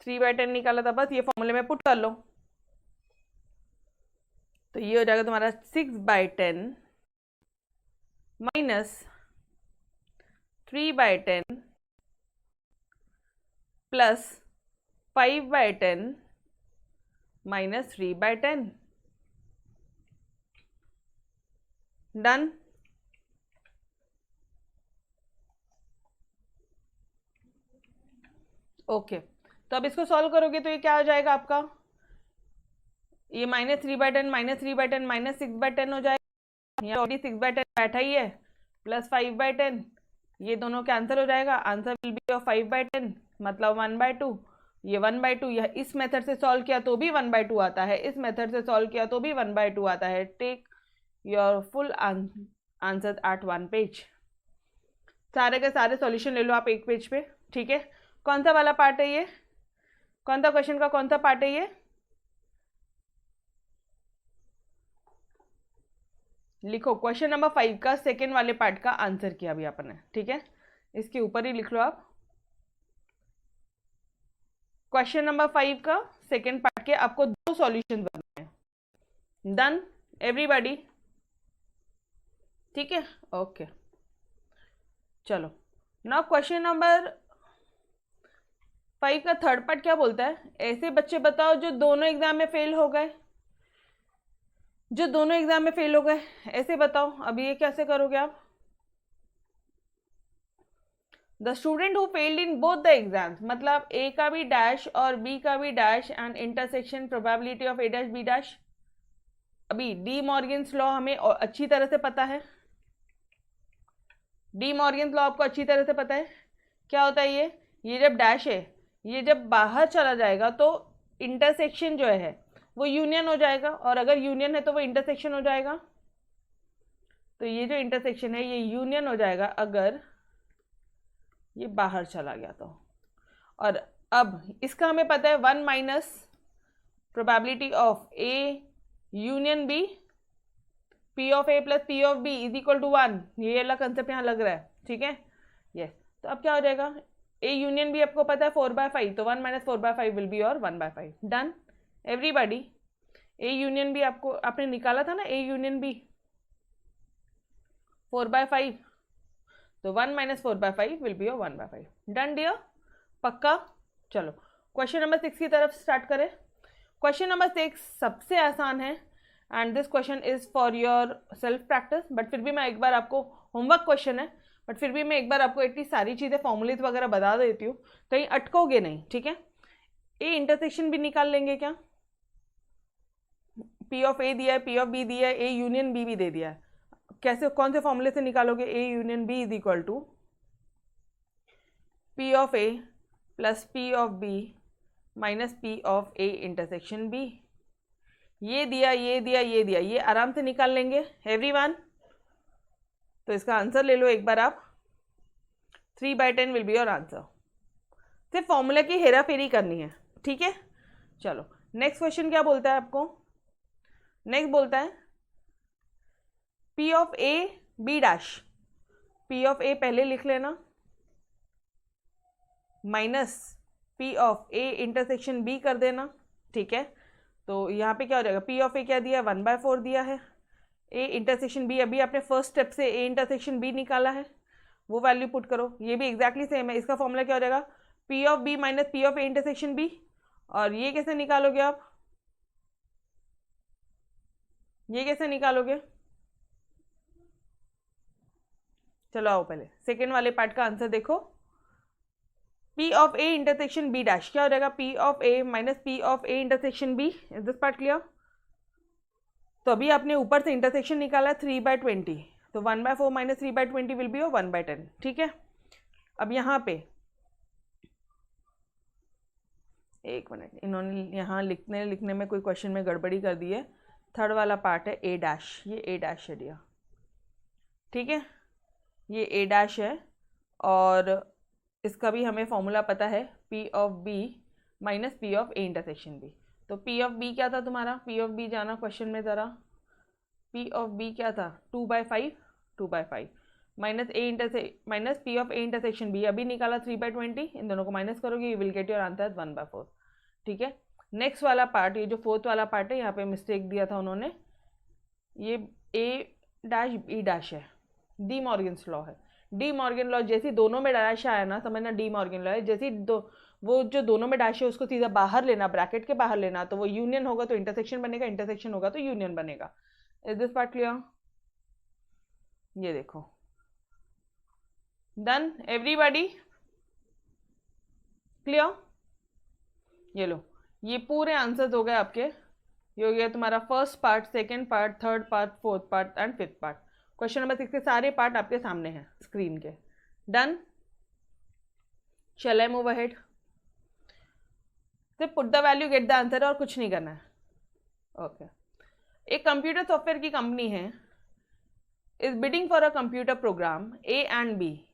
थ्री बाय टेन निकाला था, बस ये फॉर्मूले में पुट कर लो, तो ये हो जाएगा तुम्हारा 6/10 minus 3/10 plus 5/10 minus 3/10। Done. Okay, तो अब इसको सॉल्व करोगे तो ये क्या हो जाएगा आपका, ये -3/10 -3/10 -6/10 हो जाएगा, यहाँ ऑलरेडी 6/10 बैठा ही है, प्लस 5/10, ये दोनों कैंसिल हो जाएगा, आंसर विल बी ऑफ 5/10 मतलब 1/2। ये 1/2, यह इस मेथड से सॉल्व किया तो भी 1/2 आता है, इस मेथड से सॉल्व किया तो भी 1/2 आता है। Take your full answer at 1 page, सारे के सारे सॉल्यूशन ले लो आप एक पेज पे, ठीक है। कौन सा वाला पार्ट है ये, कौन सा क्वेश्चन का कौन सा पार्ट है ये, लिखो। क्वेश्चन नंबर 5 का सेकेंड वाले पार्ट का आंसर किया अभी आपने, ठीक है, इसके ऊपर ही लिख लो आप। क्वेश्चन नंबर 5 का सेकेंड पार्ट के आपको 2 सॉल्यूशन बनने हैं। डन एवरीबॉडी, ठीक है, ओके। चलो नाउ क्वेश्चन नंबर 5 का थर्ड पार्ट क्या बोलता है, ऐसे बच्चे बताओ जो दोनों एग्जाम में फेल हो गए, जो दोनों एग्जाम में फेल हो गए, ऐसे बताओ। अब ये कैसे करोगे आप, the student who failed in both the exams, मतलब ए का भी डैश और बी का भी dash and intersection probability of A dash B dash. अभी डी मॉर्गन्स लॉ हमें अच्छी तरह से पता है, डी मॉर्गन्स लॉ आपको अच्छी तरह से पता है, क्या होता है ये जब डैश है, ये जब बाहर चला जाएगा तो इंटरसेक्शन जो है वो यूनियन हो जाएगा, और अगर यूनियन है तो वो इंटरसेक्शन हो जाएगा। तो ये जो इंटरसेक्शन है ये यूनियन हो जाएगा अगर ये बाहर चला गया तो। और अब इसका हमें पता है 1 minus probability of A union B, P of A plus P of B is equal to 1, ये वाला कंसेप्ट यहाँ लग रहा है, ठीक है, यस। तो अब क्या हो जाएगा, ए यूनियन बी आपको पता है 4/5, तो 1 - 4/5 विल बी और 1/5। Done everybody, A union B आपको आपने निकाला था ना, ए यूनियन बी 4/5, तो 1 - 4/5 विल बी और 1/5। डन डियर, पक्का। चलो क्वेश्चन नंबर 6 की तरफ स्टार्ट करें। क्वेश्चन नंबर 6 सबसे आसान है and this question is for your self practice, but फिर भी मैं एक बार आपको, होमवर्क क्वेश्चन है बट फिर भी मैं एक बार आपको इतनी सारी चीज़ें फॉर्मूलेज वगैरह बता देती हूँ, कहीं अटकोगे नहीं, ठीक है। ए इंटरसेक्शन भी निकाल लेंगे क्या, पी ऑफ ए दिया है, पी ऑफ बी दिया है, ए यूनियन बी भी दे दिया है। कैसे, कौन से फॉर्मूले से निकालोगे? A union B is equal to P of A plus P of B minus P of A intersection B. ये दिया, ये दिया, ये दिया, ये आराम से निकाल लेंगे एवरीवन। तो इसका आंसर ले लो एक बार आप, 3/10 विल बी योर आंसर। सिर्फ फॉर्मूला की हेरा फेरी करनी है, ठीक है। चलो नेक्स्ट क्वेश्चन क्या बोलता है आपको? नेक्स्ट बोलता है P of A B dash, P of A पहले लिख लेना, minus P of A intersection B कर देना, ठीक है। तो यहाँ पे क्या हो जाएगा? पी ऑफ ए क्या दिया? 1/4 दिया है। ए इंटरसेक्शन बी, अभी आपने फर्स्ट स्टेप से ए इंटरसेक्शन बी निकाला है, वो वैल्यू पुट करो। ये भी एग्जैक्टली सेम है। इसका फॉर्मूला क्या हो जाएगा? P of B minus P of A intersection B. और ये कैसे निकालोगे आप? ये कैसे निकालोगे? चलो आओ पहले सेकेंड वाले पार्ट का आंसर देखो। P of A intersection B dash क्या हो जाएगा? P of A minus P of A intersection B. Is this part clear? तो अभी आपने ऊपर से इंटरसेक्शन निकाला 3/20, तो 1/4 माइनस 3/20 विल बी 1/10, ठीक है। अब यहाँ पे एक मिनट, इन्होंने यहाँ लिखने में कोई क्वेश्चन में गड़बड़ी कर दी है। थर्ड वाला पार्ट है ए डैश, ये ए डैश है दिया, ठीक है। ये ए डैश है और इसका भी हमें फॉर्मूला पता है, P of B minus P of A intersection B. तो पी ऑफ बी क्या था तुम्हारा? पी ऑफ बी जाना क्वेश्चन में ज़रा, पी ऑफ बी क्या था? 2/5 minus minus P of A intersection B अभी निकाला 3/20, इन दोनों को माइनस करोगे, you will get your answer 1/4, ठीक है। नेक्स्ट वाला पार्ट, ये जो फोर्थ वाला पार्ट है, यहाँ पे मिस्टेक दिया था उन्होंने, ये ए डैश बी डैश है, डी मॉर्गन्स लॉ है। डी मॉर्गन लॉ जैसे दोनों में डैश आया ना, समझना डी मॉर्गन लॉ है। जैसे वो जो दोनों में डैश है उसको सीधा बाहर लेना, ब्रैकेट के बाहर लेना, तो वो यूनियन होगा तो इंटरसेक्शन बनेगा, इंटरसेक्शन होगा तो यूनियन बनेगा। Is this part clear? ये देखो, डन एवरीबॉडी, क्लियर? ये लो, ये पूरे आंसर्स हो गए आपके। ये हो गया तुम्हारा first part, second part, third part, fourth part and fifth part. Question number 6 के सारे पार्ट आपके सामने हैं स्क्रीन के। Done? Shall I move ahead? सिर्फ put the value, get the answer, और कुछ नहीं करना है। ओके एक कंप्यूटर सॉफ्टवेयर की कंपनी है, is bidding for a computer program A and B.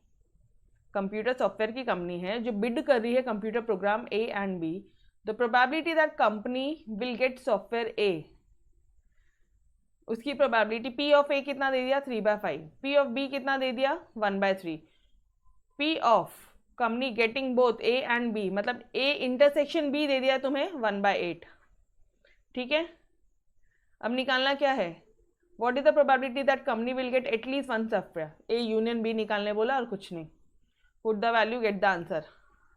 Computer software की कंपनी है जो बिड कर रही है computer program A and B. The probability that company will get software A, उसकी प्रोबेबिलिटी पी ऑफ ए कितना दे दिया? 3/5। पी ऑफ बी कितना दे दिया? 1/3। P of company getting both A and B, मतलब ए इंटरसेक्शन बी दे दिया तुम्हें 1/8, ठीक है। अब निकालना क्या है? What is the probability that company will get at least one software? A union B निकालने बोला और कुछ नहीं। Put the value, get the answer.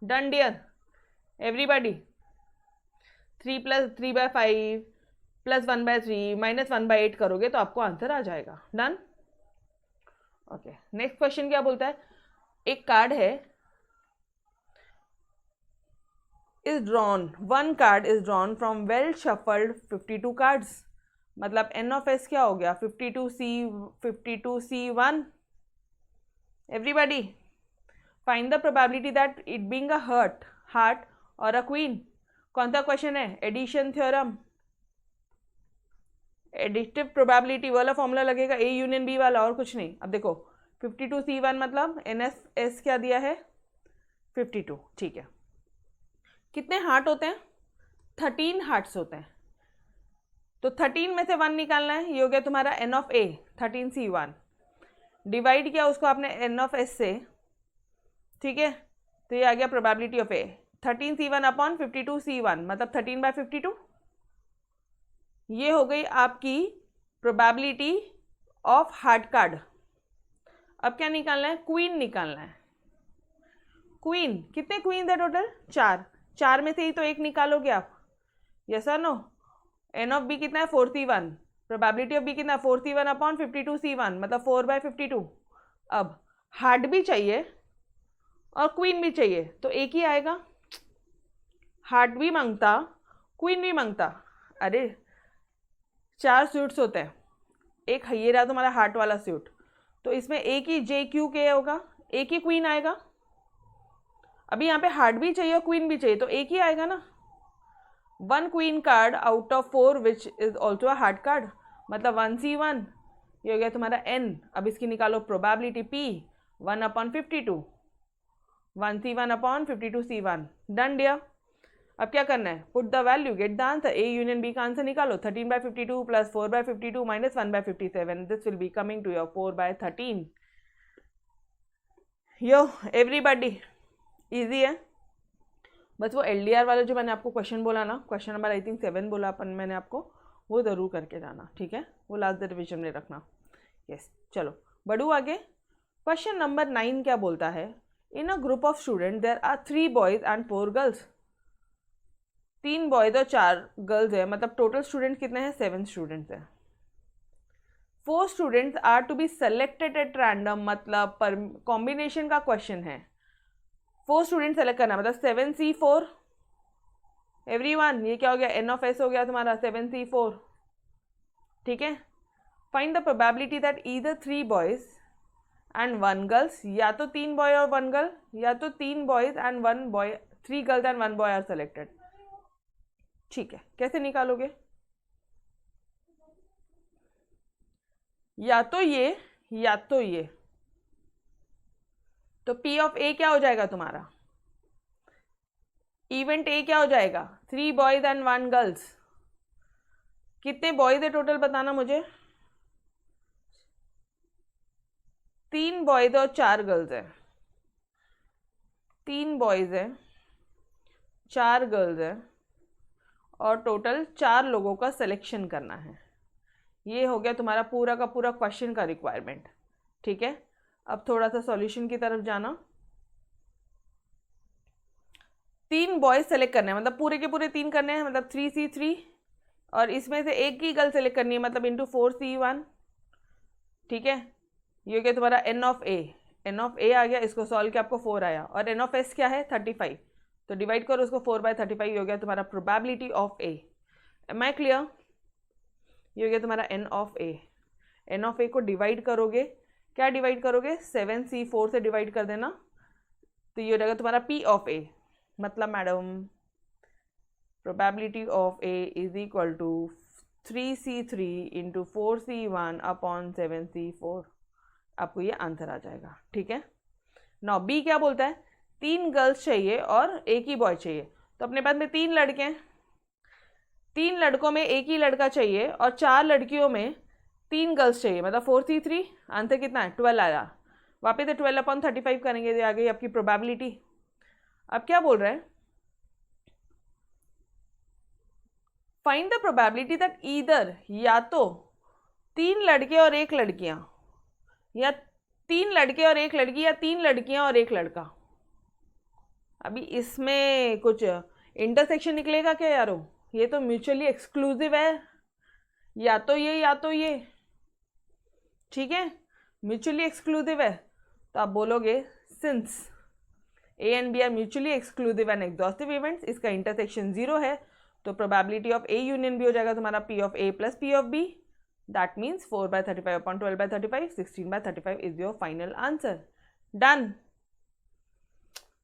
Done dear everybody? 3 + 3/5 plus 1/3 minus 1/8 करोगे तो आपको आंसर आ जाएगा। डन? ओके नेक्स्ट क्वेश्चन क्या बोलता है? एक कार्ड है, is drawn, one card is drawn from well shuffled 52 cards. मतलब एन ऑफ एस क्या हो गया? 52C1। Everybody find the probability that it being a heart और अ क्वीन। कौन सा क्वेश्चन है? एडिशन थ्योरम, एडिटिव प्रोबेबिलिटी वाला फॉर्मूला लगेगा, ए यूनियन बी वाला, और कुछ नहीं। अब देखो 52C1 मतलब NS क्या दिया है? 52, ठीक है। कितने हार्ट होते हैं? 13 हार्ट्स होते हैं। तो 13 में से 1 निकालना है, ये हो गया तुम्हारा N of A 13C1। Divide किया उसको आपने N ऑफ S से, ठीक है, तो ये आ गया probability of A 13C1 upon 52C1 मतलब 13/52। ये हो गई आपकी प्रोबेबिलिटी ऑफ हार्ट कार्ड। अब क्या निकालना है? क्वीन निकालना है। क्वीन, कितने क्वीन है टोटल? 4। 4 में से ही तो एक निकालोगे आप, यस और नो? एन ऑफ बी कितना है? 4C1। प्रोबेबिलिटी ऑफ बी कितना है? 4C1 अपॉन 52C1 मतलब 4/52। अब हार्ट भी चाहिए और क्वीन भी चाहिए, तो एक ही आएगा। हार्ट भी मांगता, क्वीन भी मांगता, अरे 4 सूट्स होते हैं, एक ये रहा तुम्हारा हार्ट वाला सूट, तो इसमें एक ही जे क्यू के होगा, एक ही क्वीन आएगा। अभी यहाँ पे हार्ट भी चाहिए और क्वीन भी चाहिए, तो एक ही आएगा ना। 1 queen card out of 4 which is also a heart card, मतलब 1C1, ये हो गया तुम्हारा n। अब इसकी निकालो probability P 1/52, 1C1/52C1। Done dear. अब क्या करना है, put the value, get the answer. A union B का आंसर निकालो, 13/52 plus 4/52 minus 1/57, this will be coming to your 4/13। Yo everybody, easy है। बस वो LDR वाला जो मैंने आपको क्वेश्चन बोला ना, क्वेश्चन नंबर आई थिंक 7 बोला अपन मैंने आपको, वो ज़रूर करके जाना, ठीक है, वो लास्ट रिविजन में रखना। यस, चलो बढ़ू आगे। क्वेश्चन नंबर 9 क्या बोलता है, in a group of student there are 3 boys and 4 girls. 3 boys और 4 गर्ल्स है, मतलब टोटल स्टूडेंट कितने हैं, 7 स्टूडेंट्स हैं। 4 students are to be selected at random, मतलब पर कॉम्बिनेशन का क्वेश्चन है। 4 स्टूडेंट सेलेक्ट करना, मतलब 7C4 एवरीवन। ये क्या हो गया, N ऑफ S हो गया तुम्हारा 7C4, ठीक है। Find the probability that either 3 boys and 1 girls, या तो 3 बॉय और 1 गर्ल, या तो 3 boys and 1 boy, 3 girls and 1 boy are selected. ठीक है, कैसे निकालोगे, या तो ये या तो ये, तो P ऑफ A क्या हो जाएगा तुम्हारा, इवेंट A क्या हो जाएगा, 3 बॉयज एंड 1 गर्ल्स। कितने बॉयज है टोटल बताना मुझे, 3 बॉयज और 4 गर्ल्स है, 3 बॉयज है 4 गर्ल्स है, और टोटल 4 लोगों का सिलेक्शन करना है। ये हो गया तुम्हारा पूरा का पूरा क्वेश्चन का रिक्वायरमेंट, ठीक है। अब थोड़ा सा सॉल्यूशन की तरफ जाना। 3 बॉयज सेलेक्ट करने हैं, मतलब पूरे के पूरे 3 करने हैं, मतलब 3C3, और इसमें से एक ही गर्ल सेलेक्ट करनी है, मतलब इंटू 4C1, ठीक है। ये हो गया तुम्हारा N of A, N of A आ गया, इसको सॉल्व किया आपको 4 आया, और N ऑफ S क्या है 35, तो डिवाइड करो उसको 4/35, हो गया तुम्हारा probability of A। Am I clear. ये हो गया तुम्हारा N of A। N of A को डिवाइड करोगे, क्या डिवाइड करोगे, 7C4 से डिवाइड कर देना, तो ये हो जाएगा तुम्हारा P ऑफ A, मतलब madam probability of A is equal to 3C3 into 4C1 upon 7C4। आपको ये आंसर आ जाएगा, ठीक है। नाउ B क्या बोलता है, 3 गर्ल्स चाहिए और एक ही बॉय चाहिए, तो अपने पास में 3 लड़के हैं, 3 लड़कों में एक ही लड़का चाहिए, और 4 लड़कियों में 3 गर्ल्स चाहिए, मतलब 4C3। आंसर कितना है, 12 आया। वापस से 12/35 करेंगे, आ गई आपकी प्रोबेबिलिटी। अब क्या बोल रहे हैं, find the probability that either, या तो 3 लड़के और 1 लड़कियां, या 3 लड़के और 1 लड़की, या 3 लड़कियां और 1 लड़का। अभी इसमें कुछ इंटरसेक्शन निकलेगा क्या यारो, ये तो म्यूचुअली एक्सक्लूसिव है, या तो ये या तो ये, ठीक है, म्यूचुअली एक्सक्लूसिव है। तो आप बोलोगे since A and B are mutually exclusive and exhaustive events, इसका इंटरसेक्शन 0 है, तो probability of A union B हो जाएगा तुम्हारा P of A plus P of B। That means 4/35 upon 12/35, 16/35 is your final answer. Done.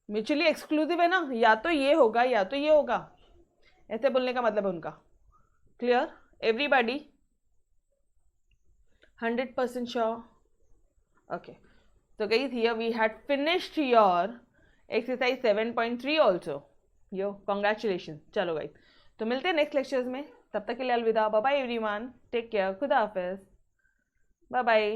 Mutually exclusive है ना, या तो ये होगा या तो ये होगा, ऐसे बोलने का मतलब है उनका। Clear everybody, 100% sure. Okay, so guys, here we had finished your exercise 7.3 also. Yo, congratulations. चलो guys, तो मिलते हैं नेक्स्ट लेक्चर्स में, तब तक के लिए अलविदा, bye bye everyone, take care, खुदा हाफिज, बाय बाय।